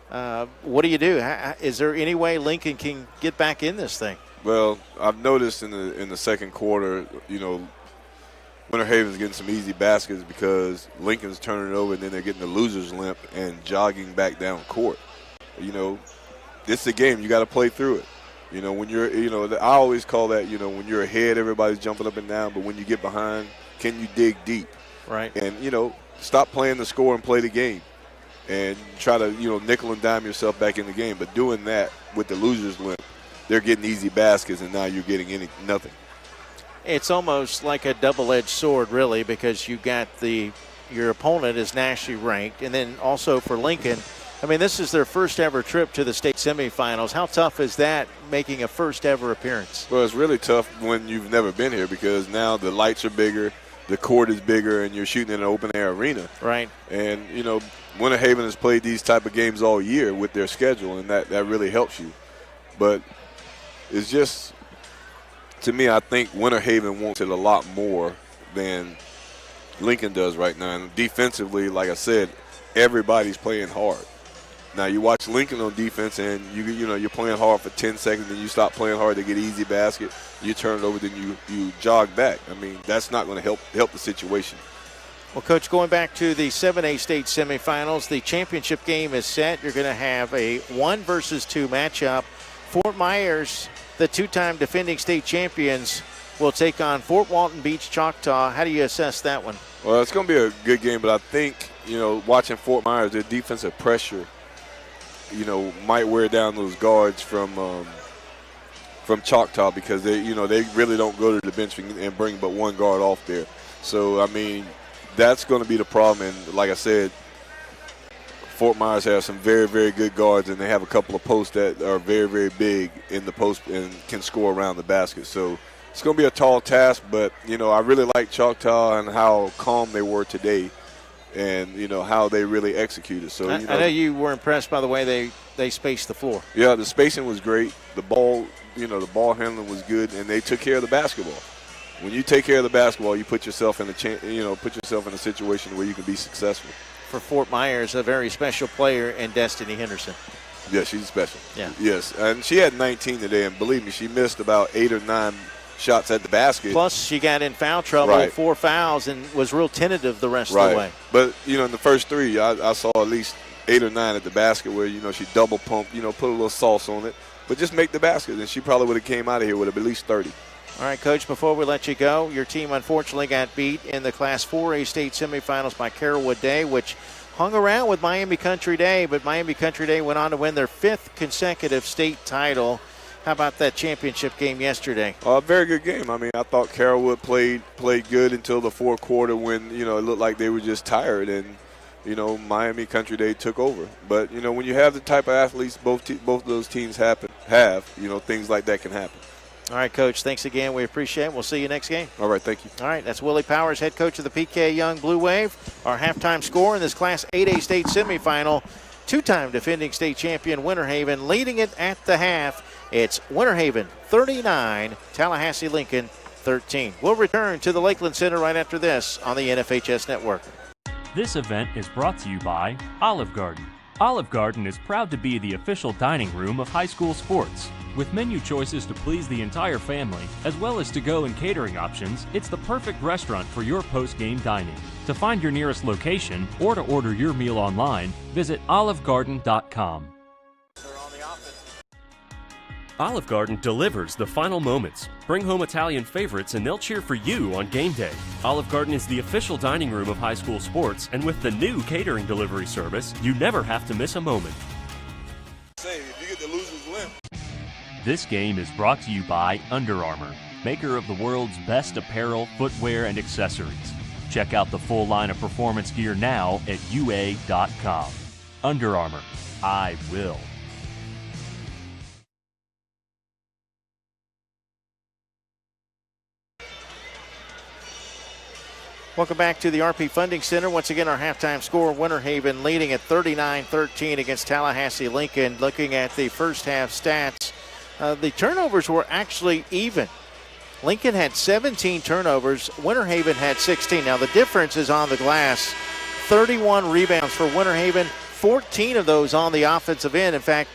What do you do? Is there any way Lincoln can get back in this thing? Well, I've noticed in the second quarter, you know, Winter Haven's getting some easy baskets because Lincoln's turning it over and then they're getting the loser's limp and jogging back down court. You know, it's a game. You got to play through it. You know, when you're, you know, I always call that, you know, when you're ahead, everybody's jumping up and down, but when you get behind, can you dig deep? Right. And, you know, stop playing the score and play the game and try to, you know, nickel and dime yourself back in the game. But doing that with the loser's limp, they're getting easy baskets and now you're getting nothing. It's almost like a double-edged sword, really, because you got your opponent is nationally ranked, and then also for Lincoln, I mean, this is their first ever trip to the state semifinals. How tough is that, making a first ever appearance? Well, it's really tough when you've never been here because now the lights are bigger, the court is bigger, and you're shooting in an open-air arena. Right. And, you know, Winter Haven has played these type of games all year with their schedule, and that really helps you. But it's just, to me, I think Winter Haven wants it a lot more than Lincoln does right now. And defensively, like I said, everybody's playing hard. Now you watch Lincoln on defense, and you know you're playing hard for 10 seconds, and you stop playing hard, they get easy basket, you turn it over, then you jog back. I mean, that's not going to help the situation. Well, Coach, going back to the 7A state semifinals, the championship game is set. You're going to have a 1 versus 2 matchup. Fort Myers, the two-time defending state champions, will take on Fort Walton Beach Choctaw. How do you assess that one? Well, it's going to be a good game, but I think, you know, watching Fort Myers, their defensive pressure, you know, might wear down those guards from Choctaw because they really don't go to the bench and bring but one guard off there. So, I mean, that's going to be the problem. And like I said, Fort Myers has some very, very good guards, and they have a couple of posts that are very, very big in the post and can score around the basket. So it's going to be a tall task, but, I really like Choctaw and how calm they were today and, how they really executed. So I know you were impressed by the way they spaced the floor. Yeah, the spacing was great. The ball, the ball handling was good, and they took care of the basketball. When you take care of the basketball, you put yourself in a situation where you can be successful. For Fort Myers, a very special player in Destiny Henderson. Yeah, she's special. Yeah. Yes, and she had 19 today, and believe me, she missed about 8 or 9 shots at the basket. Plus, she got in foul trouble, Right. 4 fouls, and was real tentative the rest of Right. the way. But, in the first 3, I saw at least 8 or 9 at the basket where, she double pumped, put a little sauce on it. But just make the basket, and she probably would have came out of here with at least 30. All right, Coach, before we let you go, your team unfortunately got beat in the Class 4A state semifinals by Carrollwood Day, which hung around with Miami Country Day, but Miami Country Day went on to win their 5th consecutive state title. How about that championship game yesterday? A very good game. I mean, I thought Carrollwood played good until the fourth quarter when, it looked like they were just tired and, Miami Country Day took over. But, when you have the type of athletes both of those teams have, things like that can happen. All right, Coach, thanks again. We appreciate it. We'll see you next game. All right, thank you. All right, that's Willie Powers, head coach of the PK Young Blue Wave. Our halftime score in this Class 8A state semifinal, 2-time defending state champion Winter Haven leading it at the half. It's Winter Haven 39, Tallahassee Lincoln 13. We'll return to the Lakeland Center right after this on the NFHS Network. This event is brought to you by Olive Garden. Olive Garden is proud to be the official dining room of high school sports. With menu choices to please the entire family, as well as to-go and catering options, it's the perfect restaurant for your post-game dining. To find your nearest location or to order your meal online, visit olivegarden.com. Olive Garden delivers the final moments. Bring home Italian favorites and they'll cheer for you on game day. Olive Garden is the official dining room of high school sports, and with the new catering delivery service, you never have to miss a moment. Say, if you get the loser's limp. This game is brought to you by Under Armour, maker of the world's best apparel, footwear, and accessories. Check out the full line of performance gear now at UA.com. Under Armour, I will. Welcome back to the RP Funding Center. Once again, our halftime score, Winter Haven leading at 39-13 against Tallahassee Lincoln. Looking at the first half stats, the turnovers were actually even. Lincoln had 17 turnovers. Winter Haven had 16. Now, the difference is on the glass. 31 rebounds for Winter Haven, 14 of those on the offensive end. In fact,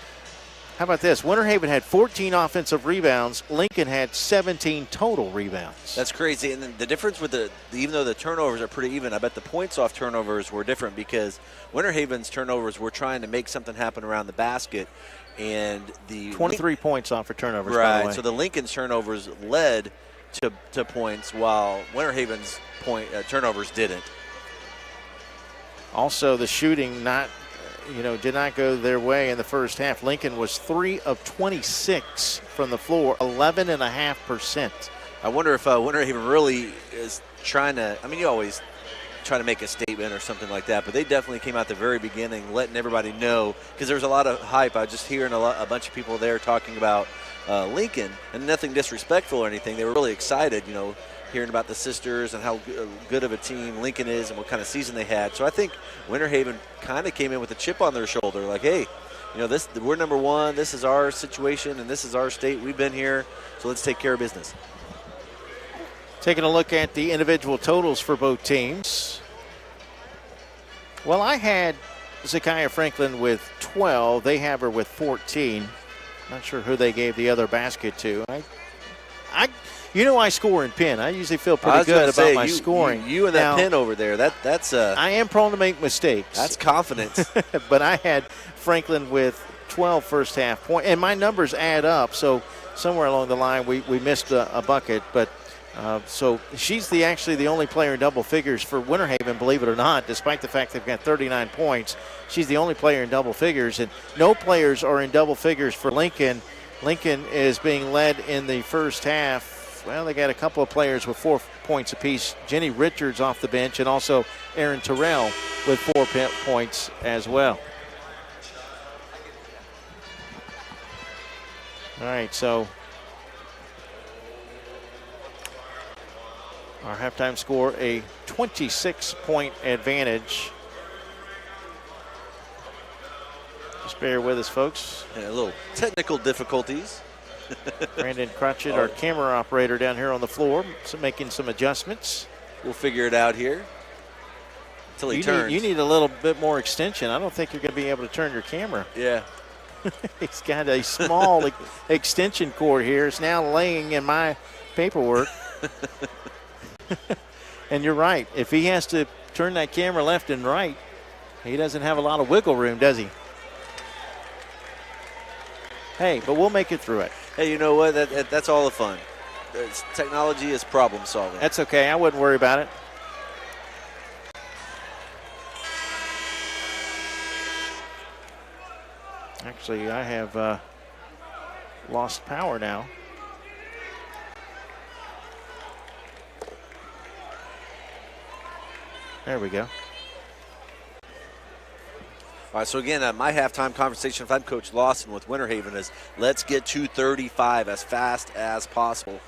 how about this? Winter Haven had 14 offensive rebounds. Lincoln had 17 total rebounds. That's crazy. And then the difference with even though the turnovers are pretty even, I bet the points off turnovers were different because Winter Haven's turnovers were trying to make something happen around the basket. And the 23 points off for turnovers, by the right. way. So the Lincoln's turnovers led to points while Winter Haven's turnovers didn't. Also, the shooting did not go their way in the first half. Lincoln was 3 of 26 from the floor, 11.5%. I wonder if Winter Haven really is trying to, you always try to make a statement or something like that, but they definitely came out the very beginning letting everybody know, because there was a lot of hype. I was just hearing a bunch of people there talking about Lincoln, and nothing disrespectful or anything. They were really excited, hearing about the sisters and how good of a team Lincoln is and what kind of season they had. So I think Winter Haven kind of came in with a chip on their shoulder, like, hey, we're number one, this is our situation, and this is our state, we've been here, so let's take care of business. Taking a look at the individual totals for both teams. Well, I had Zakiah Franklin with 12. They have her with 14. Not sure who they gave the other basket to. I score in pin. I usually feel pretty good about my scoring. You and that pin over there, that's I am prone to make mistakes. That's confidence. But I had Franklin with 12 first half point, and my numbers add up. So somewhere along the line we missed a bucket, but so she's actually the only player in double figures for Winter Haven, believe it or not, despite the fact they've got 39 points. She's the only player in double figures, and no players are in double figures for Lincoln. Lincoln is being led in the first half. Well, they got a couple of players with 4 points apiece. Jenny Richards off the bench, and also Aaron Terrell with 4 points as well. All right, so our halftime score, a 26-point advantage. Just bear with us, folks. Yeah, a little technical difficulties. Brandon Crutchett, our camera operator down here on the floor, so making some adjustments. We'll figure it out here until he turns. You need a little bit more extension. I don't think you're going to be able to turn your camera. Yeah. He's got a small extension cord here. It's now laying in my paperwork. And you're right. If he has to turn that camera left and right, he doesn't have a lot of wiggle room, does he? Hey, but we'll make it through it. Hey, you know what? That's all the fun. Technology is problem solving. That's okay. I wouldn't worry about it. Actually, I have lost power now. There we go. All right, so again, my halftime conversation, if I'm Coach Lawson with Winter Haven, is let's get to 35 as fast as possible.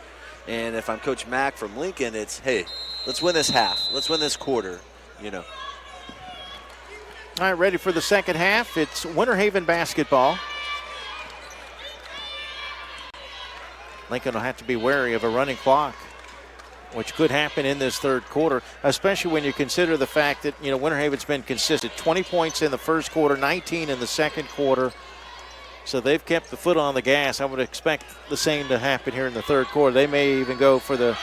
And if I'm Coach Mack from Lincoln, it's, hey, let's win this half. Let's win this quarter, you know. All right, ready for the second half. It's Winter Haven basketball. Lincoln will have to be wary of a running clock, which could happen in this third quarter, especially when you consider the fact that, you know, Winter Haven's been consistent. 20 points in the first quarter, 19 in the second quarter. So they've kept the foot on the gas. I would expect the same to happen here in the third quarter. They may even go for the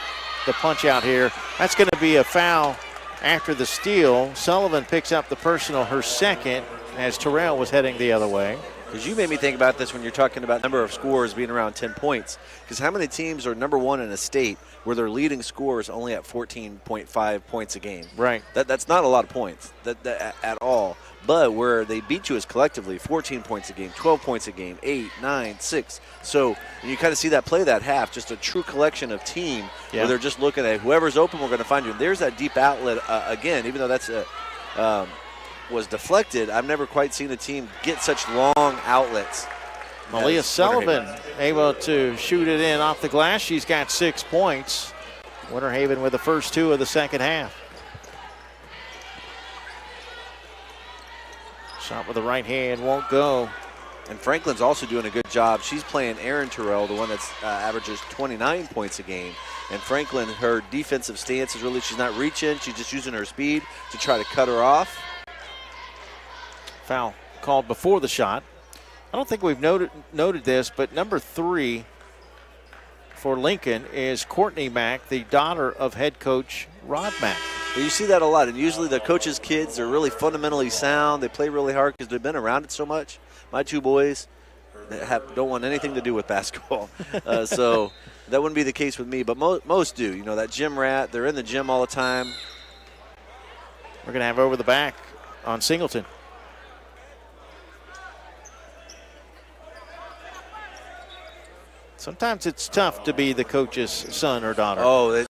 punch out here. That's going to be a foul after the steal. Sullivan picks up the personal, her second, as Terrell was heading the other way. Because you made me think about this when you're talking about number of scores being around 10 points. Because how many teams are number one in a state where their leading score is only at 14.5 points a game? Right. That's not a lot of points at all. But where they beat you is collectively 14 points a game, 12 points a game, 8, 9, 6. So you kind of see that play that half, just a true collection of team where they're just looking at whoever's open, we're going to find you. And there's that deep outlet again, even though that's was deflected. I've never quite seen a team get such long outlets. Malia Sullivan able to shoot it in off the glass. She's got 6 points. Winter Haven with the first two of the second half. Shot with the right hand, won't go. And Franklin's also doing a good job. She's playing Erin Terrell, the one that averages 29 points a game. And Franklin, her defensive stance is really, she's not reaching. She's just using her speed to try to cut her off. Foul called before the shot. I don't think we've noted this, but number 3 for Lincoln is Courtney Mack, the daughter of head coach Rod Mack. You see that a lot, and usually the coaches' kids are really fundamentally sound. They play really hard because they've been around it so much. My two boys don't want anything to do with basketball, so that wouldn't be the case with me, but most do. You know, that gym rat, they're in the gym all the time. We're going to have over the back on Singleton. Sometimes it's tough to be the coach's son or daughter. Oh,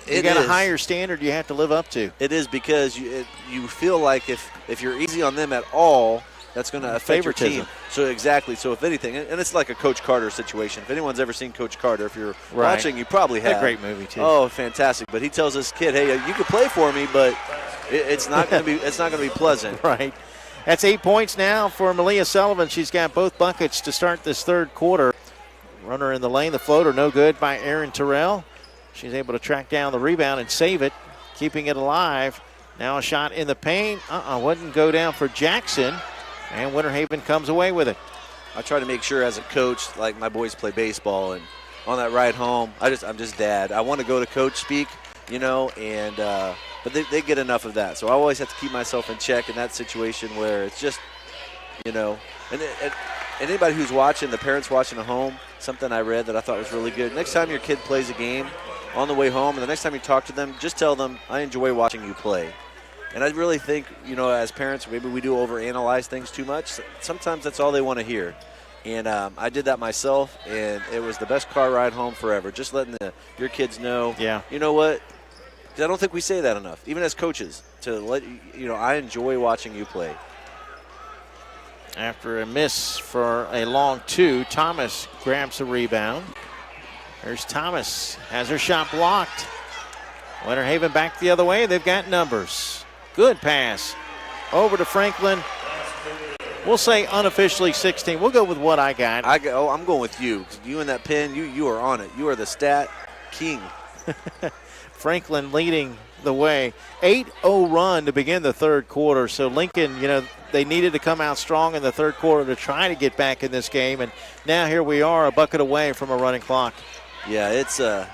you got a higher standard you have to live up to. It is, because you feel like if you're easy on them at all, that's going to affect your team. So exactly. So if anything, and it's like a Coach Carter situation. If anyone's ever seen Coach Carter, if you're watching, you probably have. A great movie too. Oh, fantastic! But he tells this kid, "Hey, you can play for me, but it's not going to be pleasant." Right. That's 8 points now for Malia Sullivan. She's got both buckets to start this third quarter. Runner in the lane, the floater no good by Erin Terrell. She's able to track down the rebound and save it, keeping it alive. Now a shot in the paint. Wouldn't go down for Jackson. And Winter Haven comes away with it. I try to make sure as a coach, like my boys play baseball, and on that ride home, I'm just dad. I want to go to coach speak, you know, and but they get enough of that. So I always have to keep myself in check in that situation where it's just, you know, and anybody who's watching, the parents watching at home, something I read that I thought was really good. Next time your kid plays a game on the way home, and the next time you talk to them, just tell them, I enjoy watching you play. And I really think, you know, as parents, maybe we do overanalyze things too much. Sometimes that's all they want to hear. And I did that myself, and it was the best car ride home forever. Just letting your kids know, you know what? I don't think we say that enough, even as coaches, to let you know, I enjoy watching you play. After a miss for a long two, Thomas grabs the rebound. There's Thomas, has her shot blocked. Winter Haven back the other way. They've got numbers. Good pass over to Franklin. We'll say unofficially 16. We'll go with what I got. I'm going with you. You and that pen, you are on it. You are the stat king. Franklin leading the way. 8-0 run to begin the third quarter. So Lincoln, they needed to come out strong in the third quarter to try to get back in this game. And now here we are, a bucket away from a running clock. Yeah, it's that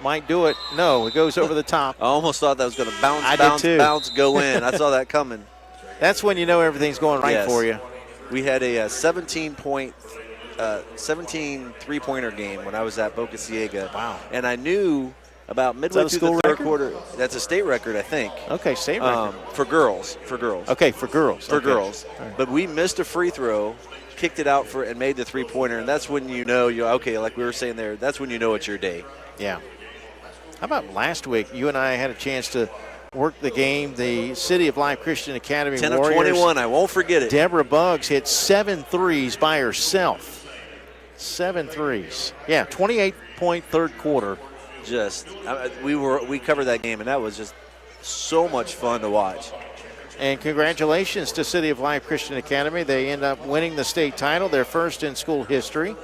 might do it. No, it goes over the top. I almost thought that was going to bounce, go in. I saw that coming. That's when you know everything's going right for you. We had a 17 three-pointer game when I was at Boca Ciega. Wow. And I knew about midway through the third quarter. That's a state record, I think. Okay, state record. For girls. Okay, for girls. Girls. Right. But we missed a free throw, kicked it out and made the three-pointer, and that's when you know, okay, like we were saying there, that's when you know it's your day. Yeah. How about last week? You and I had a chance to work the game. The City of Life Christian Academy 10 Warriors. of 21, I won't forget it. Deborah Buggs hit 7 threes by herself. 7 threes. Yeah, 28-point third quarter. We covered that game, and that was just so much fun to watch. And congratulations to City of Life Christian Academy. They end up winning the state title, their first in school history.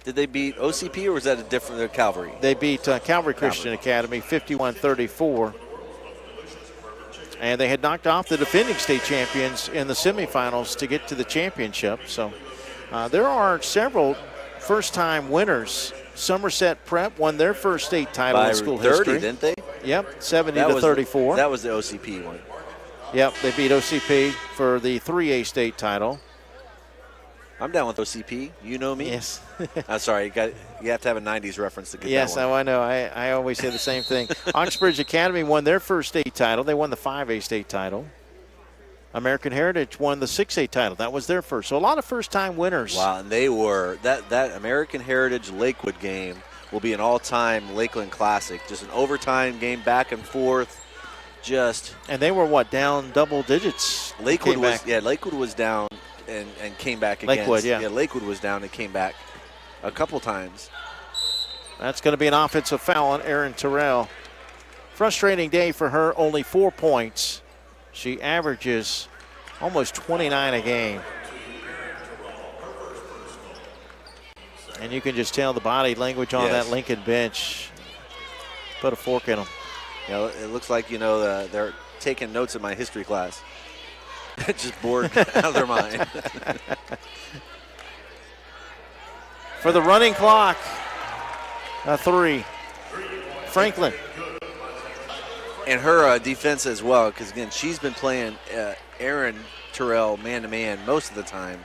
Did they beat OCP, or was that a different Calvary? They beat Calvary Christian Academy 51-34. And they had knocked off the defending state champions in the semifinals to get to the championship. So there are several first-time winners. Somerset Prep won their first state title in school 30, history. Didn't they? Yep, 70-34. That was the OCP one. Yep, they beat OCP for the 3A state title. I'm down with OCP. You know me. Yes. I'm sorry. You have to have a 90s reference to get yes, that one. I know. I always say the same thing. Oxbridge Academy won their first state title. They won the 5A state title. American Heritage won the 6A title. That was their first. So a lot of first-time winners. Wow, and they were that American Heritage Lakewood game will be an all-time Lakeland classic. Just an overtime game, back and forth. And they were down double digits. Lakewood was down and came back again. Lakewood was down and came back a couple times. That's going to be an offensive foul on Erin Terrell. Frustrating day for her, only 4 points. She averages almost 29 a game. And you can just tell the body language on that Lincoln bench. Put a fork in them. Yeah, it looks like, they're taking notes in my history class. Just bored out of their mind. For the running clock, a 3. Franklin. And her defense as well, because, again, she's been playing Erin Terrell man-to-man most of the time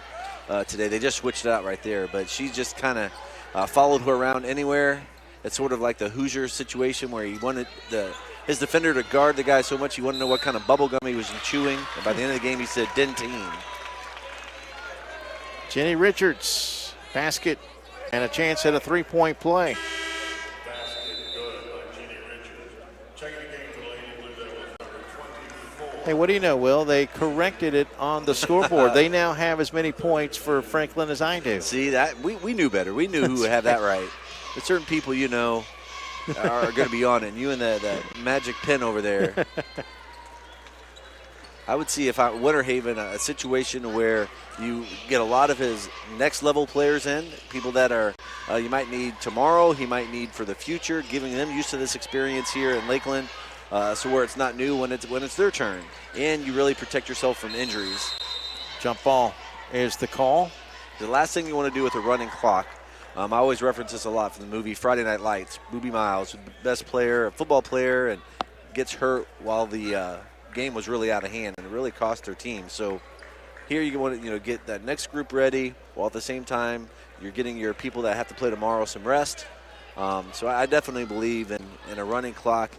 today. They just switched it out right there, but she just kind of followed her around anywhere. It's sort of like the Hoosier situation where he wanted his defender to guard the guy so much he wanted to know what kind of bubble gum he was chewing. And by the end of the game, he said, Dentine. Jenny Richards, basket, and a chance at a three-point play. Hey, what do you know, Will? They corrected it on the scoreboard. They now have as many points for Franklin as I do. See, that we knew better. We knew who would have that right. But certain people, are going to be on it. And you and that magic pen over there. I would see if Winter Haven, a situation where you get a lot of his next level players in, people that are you might need tomorrow, he might need for the future, giving them used to this experience here in Lakeland, so where it's not new when it's their turn, and you really protect yourself from injuries. Jump ball is the call. The last thing you want to do with a running clock. I always reference this a lot from the movie Friday Night Lights. Boobie Miles, the best player, a football player, and gets hurt while the game was really out of hand, and it really cost their team. So here you want to get that next group ready, while at the same time you're getting your people that have to play tomorrow some rest. So I definitely believe in a running clock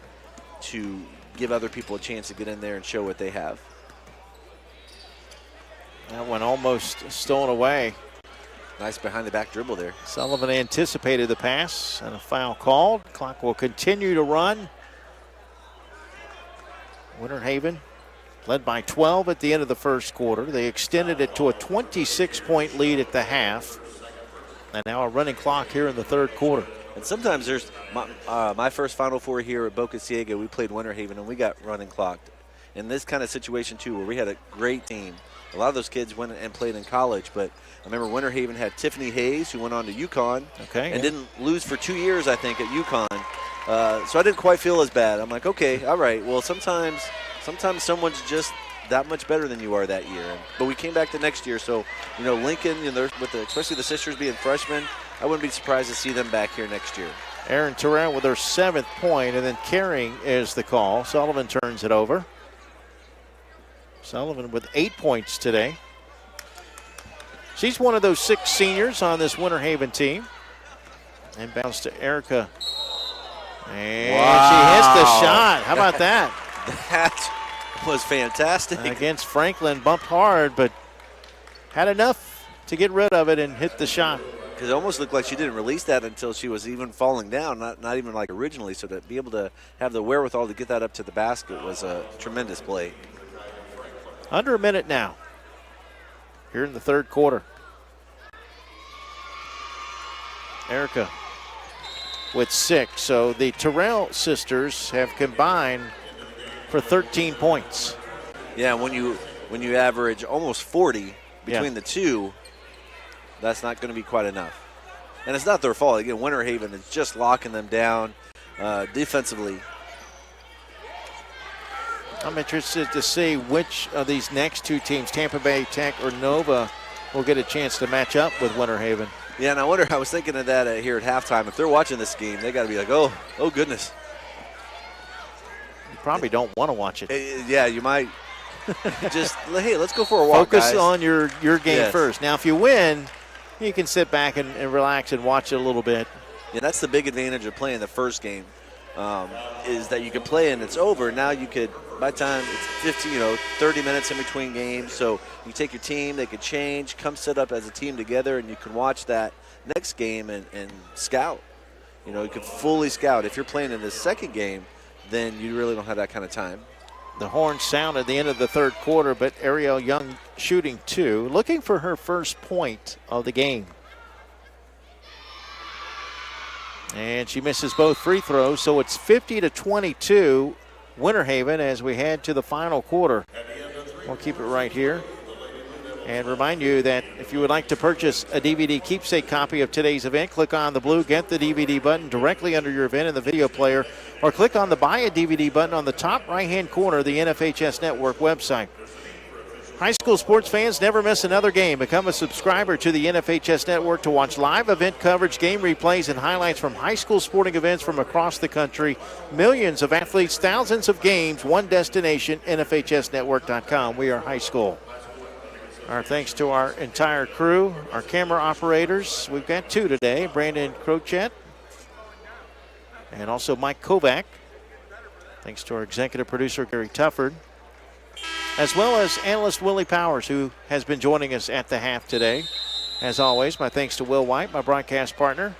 to give other people a chance to get in there and show what they have. That one almost stolen away. Nice behind-the-back dribble there. Sullivan anticipated the pass, and a foul called. Clock will continue to run. Winter Haven led by 12 at the end of the first quarter. They extended it to a 26-point lead at the half. And now a running clock here in the third quarter. And sometimes there's my first Final Four here at Boca Ciega. We played Winter Haven, and we got running clocked. In this kind of situation, too, where we had a great team. A lot of those kids went and played in college, but I remember Winter Haven had Tiffany Hayes, who went on to UConn, and didn't lose for 2 years, I think, at UConn. So I didn't quite feel as bad. I'm like, okay, all right. Well, sometimes someone's just that much better than you are that year. But we came back the next year, so Lincoln, especially the sisters being freshmen, I wouldn't be surprised to see them back here next year. Aaron Terrell with her 7th point, and then carrying is the call. Sullivan turns it over. Sullivan with 8 points today. She's one of those 6 seniors on this Winter Haven team. And bounce to Erica. And she hits the shot. How about that? That was fantastic. Against Franklin, bumped hard, but had enough to get rid of it and hit the shot. It almost looked like she didn't release that until she was even falling down, not even like originally. So to be able to have the wherewithal to get that up to the basket was a tremendous play. Under a minute now here in the third quarter. Erica with 6. So the Terrell sisters have combined for 13 points. Yeah, when you average almost 40 between the two, that's not going to be quite enough. And it's not their fault. Again, Winter Haven is just locking them down defensively. I'm interested to see which of these next 2 teams, Tampa Bay Tech or Nova, will get a chance to match up with Winter Haven. Yeah, and I was thinking of that here at halftime. If they're watching this game, they got to be like, oh goodness. You probably don't want to watch it. Yeah, you might. Just, hey, let's go for a walk, Focus guys. on your game first. Now, if you win, you can sit back and relax and watch it a little bit. Yeah, that's the big advantage of playing the first game, is that you can play and it's over. Now you could, by the time it's 30 minutes in between games. So you take your team, they could change, come sit up as a team together, and you can watch that next game and scout. You could fully scout. If you're playing in the second game, then you really don't have that kind of time. The horn sound at the end of the third quarter, but Ariel Young shooting 2, looking for her first point of the game. And she misses both free throws, so it's 50-22 Winter Haven as we head to the final quarter. We'll keep it right here. And remind you that if you would like to purchase a DVD keepsake copy of today's event, click on the blue Get the DVD button directly under your event in the video player, or click on the Buy a DVD button on the top right-hand corner of the NFHS Network website. High school sports fans, never miss another game. Become a subscriber to the NFHS Network to watch live event coverage, game replays, and highlights from high school sporting events from across the country. Millions of athletes, thousands of games, one destination, NFHSnetwork.com. We are high school. Our thanks to our entire crew, our camera operators. We've got 2 today, Brandon Crochet and also Mike Kovac. Thanks to our executive producer, Gary Tufford, as well as analyst Willie Powers, who has been joining us at the half today. As always, my thanks to Will White, my broadcast partner.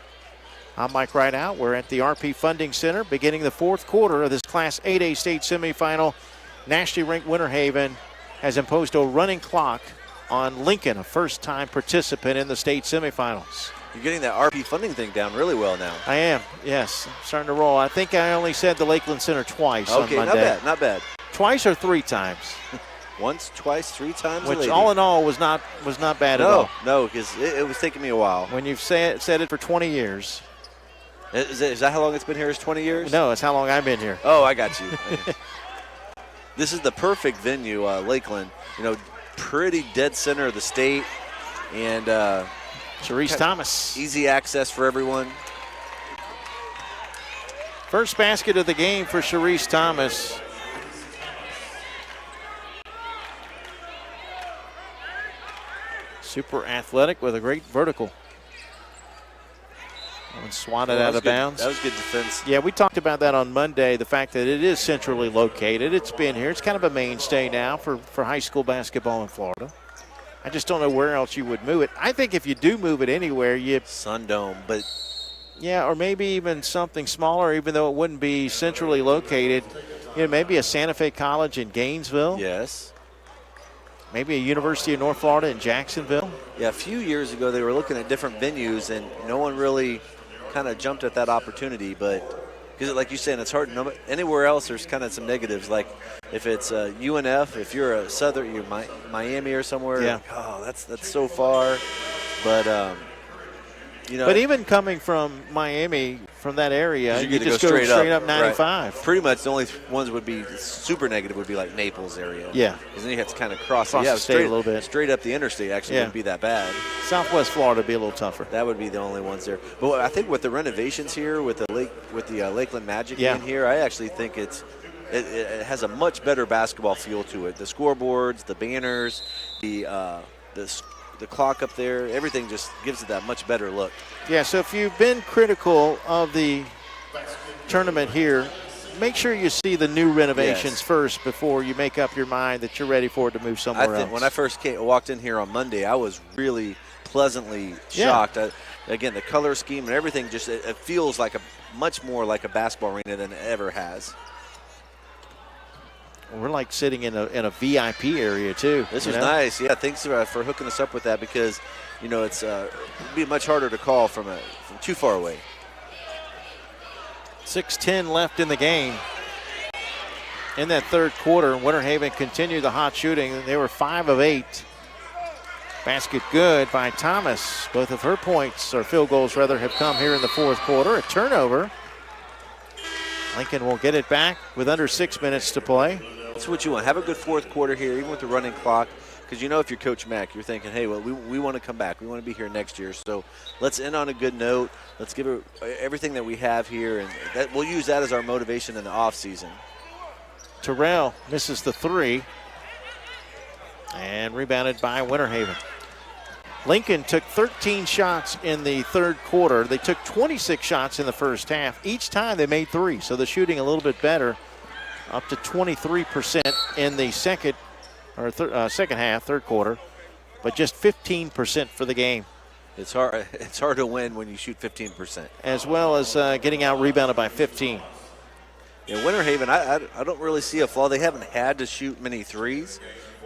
I'm Mike Rideout. We're at the RP Funding Center beginning the fourth quarter of this Class 8A state semifinal. Nationally ranked Winter Haven has imposed a running clock on Lincoln, a first-time participant in the state semifinals. You're getting that RP funding thing down really well now. I am, yes. I'm starting to roll. I think I only said the Lakeland Center twice on Monday. Okay, not bad. Twice or 3 times? Once, twice, 3 times. Which, all in all, was not bad at all. No, because it was taking me a while. When you've said it for 20 years. Is that how long it's been here? Is 20 years? No, it's how long I've been here. Oh, I got you. This is the perfect venue, Lakeland. Pretty dead center of the state, and Sharice Thomas. Easy access for everyone. First basket of the game for Sharice Thomas. Super athletic with a great vertical. And swatted out of bounds. That was good defense. Yeah, we talked about that on Monday, the fact that it is centrally located. It's been here. It's kind of a mainstay now for high school basketball in Florida. I just don't know where else you would move it. I think if you do move it anywhere, Sundome, but... Yeah, or maybe even something smaller, even though it wouldn't be centrally located. maybe a Santa Fe College in Gainesville. Yes. Maybe a University of North Florida in Jacksonville. Yeah, a few years ago they were looking at different venues, and no one really kind of jumped at that opportunity. But because, like you said, it's hard. Anywhere else, there's kind of some negatives. Like if it's UNF, if you're a Southern, you're Miami or somewhere. Yeah. Like, oh, that's so far. But But even coming from Miami, from that area, you you get to just go go straight up up, 95. right. Pretty much the only ones would be super negative would be like Naples area. Yeah. Because then you have to kind of cross the state straight, a little bit. Straight up the interstate actually wouldn't be that bad. Southwest Florida would be a little tougher. That would be the only ones there. But I think with the renovations here, with the Lakeland Magic being here, I actually think it has a much better basketball feel to it. The scoreboards, the banners, the clock up there, everything just gives it that much better look. Yeah, so if you've been critical of the tournament here, make sure you see the new renovations first before you make up your mind that you're ready for it to move somewhere else. When I first walked in here on Monday, I was really pleasantly shocked. Again, the color scheme and everything, just it feels like much more like a basketball arena than it ever has. We're like sitting in a VIP area too. This was nice. Yeah, thanks for hooking us up with that, because it's it'd be much harder to call from too far away. 6:10 left in the game. In that third quarter, Winter Haven continued the hot shooting. They were 5 of 8. Basket good by Thomas. Both of her points, or field goals rather, have come here in the fourth quarter. A turnover. Lincoln will get it back with under 6 minutes to play. That's what you want. Have a good fourth quarter here, even with the running clock. Because if you're Coach Mack, you're thinking, hey, well, we want to come back. We want to be here next year. So let's end on a good note. Let's give her everything that we have here, and we'll use that as our motivation in the offseason. Terrell misses the three, and rebounded by Winter Haven. Lincoln took 13 shots in the third quarter. They took 26 shots in the first half. Each time they made 3, so the shooting a little bit better, up to 23% in the second half, third quarter, but just 15% for the game. It's hard to win when you shoot 15%. As well as getting out rebounded by 15. Yeah, Winter Haven, I don't really see a flaw. They haven't had to shoot many threes,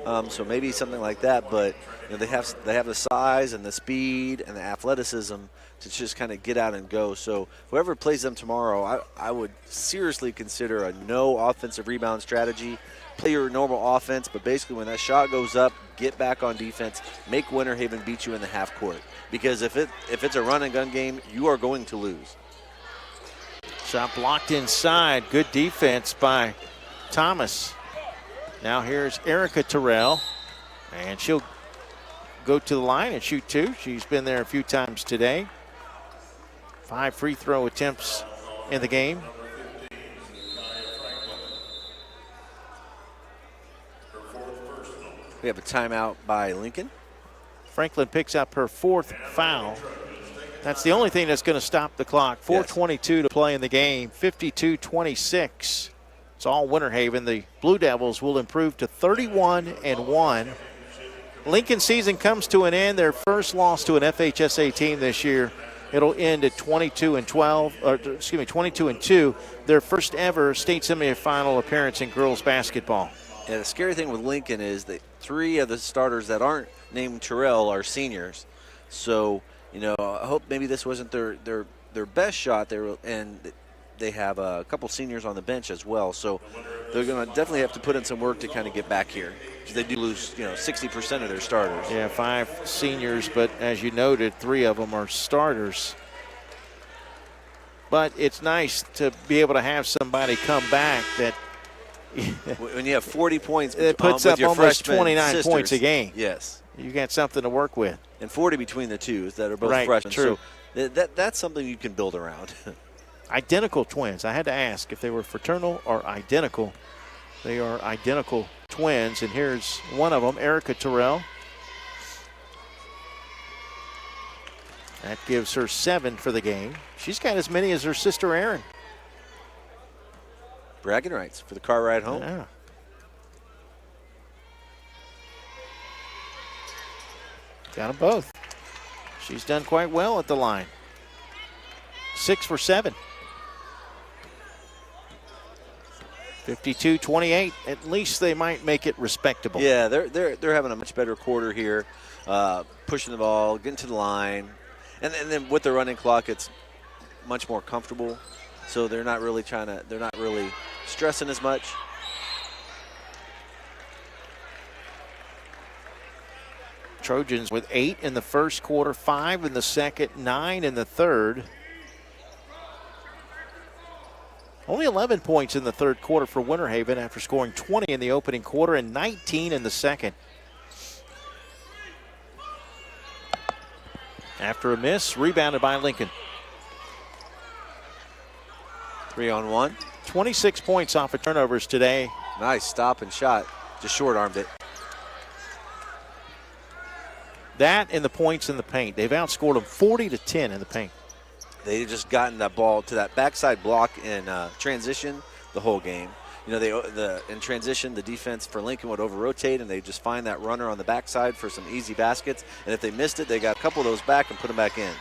so maybe something like that. But they have the size and the speed and the athleticism to just kind of get out and go. So whoever plays them tomorrow, I would seriously consider a no offensive rebound strategy. Play your normal offense, but basically when that shot goes up, get back on defense, make Winter Haven beat you in the half court. Because if it's a run and gun game, you are going to lose. Shot blocked inside. Good defense by Thomas. Now here's Erica Terrell, and she'll go to the line and shoot 2. She's been there a few times today. 5 free throw attempts in the game. We have a timeout by Lincoln. Franklin picks up her 4th foul. That's the only thing that's going to stop the clock. 4:22 to play in the game, 52-26. It's all Winter Haven. The Blue Devils will improve to 31-1. Lincoln season comes to an end. Their first loss to an FHSAA team this year. It'll end at 22-2. Their first ever state semifinal appearance in girls basketball. Yeah, the scary thing with Lincoln is that 3 of the starters that aren't named Terrell are seniors. So, I hope maybe this wasn't their best shot there, and they have a couple seniors on the bench as well. So they're going to definitely have to put in some work to kind of get back here, because they do lose 60% of their starters. Yeah, 5 seniors, but as you noted, 3 of them are starters. But it's nice to be able to have somebody come back that when you have 40 points, it puts with up your almost freshmen 29 sisters, points a game. Yes. You got something to work with. And 40 between the two that are both right, freshmen. True. So that's something you can build around. Identical twins. I had to ask if they were fraternal or identical. They are identical twins, and here's one of them, Erica Terrell. That gives her 7 for the game. She's got as many as her sister Erin. Bragging rights for the car ride home. Yeah. Got them both. She's done quite well at the line. 6 for 7. 52-28. At least they might make it respectable. Yeah, they're having a much better quarter here, pushing the ball, getting to the line, and then with the running clock, it's much more comfortable. So they're not really stressing as much. Trojans with 8 in the first quarter, 5 in the second, 9 in the third. Only 11 points in the third quarter for Winter Haven after scoring 20 in the opening quarter and 19 in the second. After a miss, rebounded by Lincoln. 3-on-1. 26 points off of turnovers today. Nice stop and shot. Just short-armed it. That and the points in the paint. They've outscored them 40-10 in the paint. They've just gotten that ball to that backside block in transition the whole game. You know, in transition, the defense for Lincoln would over-rotate, and they just find that runner on the backside for some easy baskets. And if they missed it, they got a couple of those back and put them back in.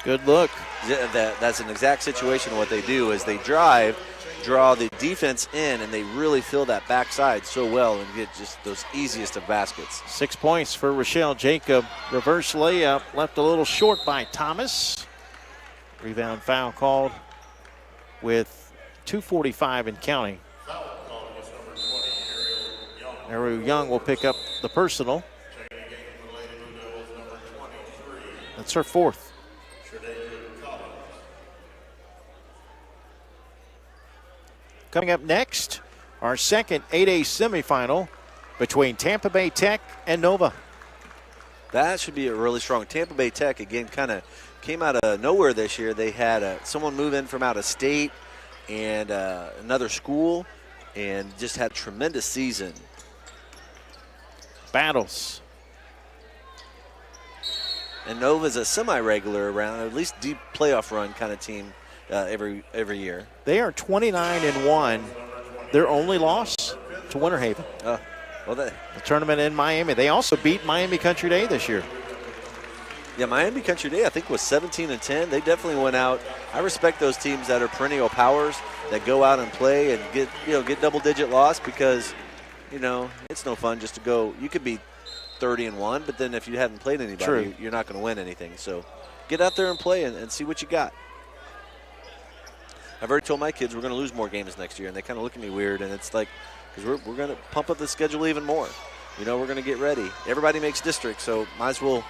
Good look. That's an exact situation. What they do is they drive, draw the defense in, and they really fill that backside so well and get just those easiest of baskets. 6 points for Rochelle Jacob. Reverse layup left a little short by Thomas. Rebound foul called with 2:45 and counting. Ariel Young will pick up the personal. That's her fourth. Coming up next, our second 8A semifinal between Tampa Bay Tech and Nova. That should be a really strong. Tampa Bay Tech, again, kind of came out of nowhere this year. They had someone move in from out of state and another school and just had a tremendous season. Battles. And Nova's a semi-regular around, at least deep playoff run kind of team every year. They are 29-1. Their only loss to Winter Haven. The tournament in Miami. They also beat Miami Country Day this year. Yeah, Miami Country Day I think was 17-10. They definitely went out. I respect those teams that are perennial powers that go out and play and get double-digit loss because it's no fun just to go. You could be 30-1, but then if you haven't played anybody, you're not going to win anything. So get out there and play and see what you got. I've already told my kids we're going to lose more games next year, and they kind of look at me weird, and it's like, because we're going to pump up the schedule even more. We're going to get ready. Everybody makes district, so might as well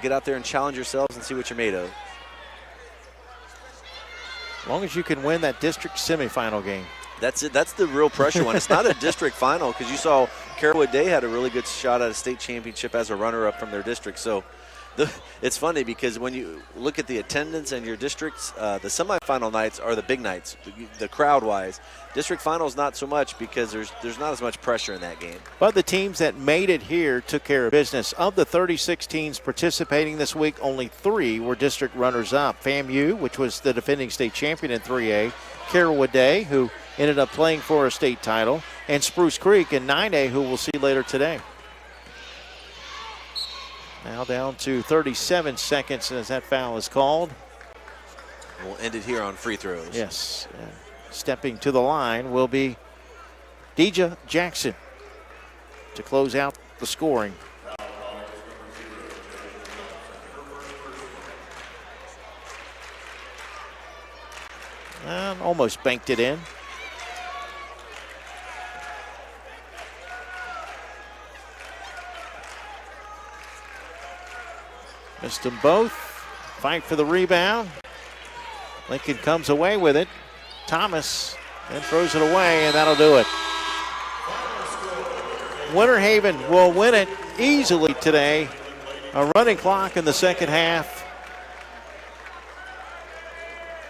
get out there and challenge yourselves and see what you're made of. As long as you can win that district semifinal game. That's it. That's the real pressure one. It's not a district final because you saw Carrollwood Day had a really good shot at a state championship as a runner-up from their district. So it's funny because when you look at the attendance in your districts, the semifinal nights are the big nights, the crowd-wise. District finals not so much because there's not as much pressure in that game. But the teams that made it here took care of business. Of the 36 teams participating this week, only 3 were district runners-up. FAMU, which was the defending state champion in 3A, Carrollwood Day, who ended up playing for a state title, and Spruce Creek in 9A, who we'll see later today. Now down to 37 seconds as that foul is called. We'll end it here on free throws. Yes. Stepping to the line will be Deja Jackson to close out the scoring. And almost banked it in. Missed them both. Fight for the rebound. Lincoln comes away with it. Thomas then throws it away, and that'll do it. Winter Haven will win it easily today. A running clock in the second half.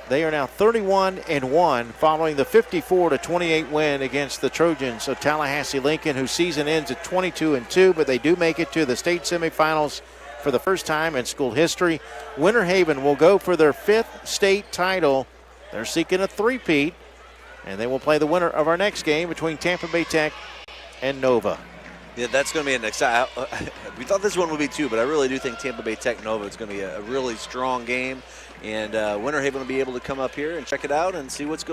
They are now 31-1 following the 54-28 win against the Trojans of Tallahassee Lincoln, whose season ends at 22-2, but they do make it to the state semifinals for the first time in school history. Winter Haven will go for their 5th state title. They're seeking a three-peat, and they will play the winner of our next game between Tampa Bay Tech and Nova. Yeah, that's going to be an exciting. We thought this one would be too, but I really do think Tampa Bay Tech Nova is going to be a really strong game, and Winter Haven will be able to come up here and check it out and see what's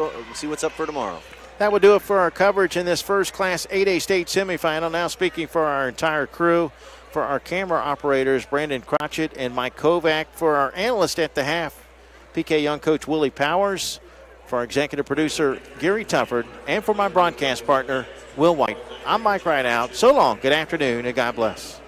up for tomorrow. That will do it for our coverage in this first Class 8A state semifinal. Now speaking for our entire crew, for our camera operators, Brandon Crotchett and Mike Kovac, for our analyst at the half, PK Young coach Willie Powers, for our executive producer Gary Tufford, and for my broadcast partner Will White. I'm Mike Rideout. So long, good afternoon, and God bless.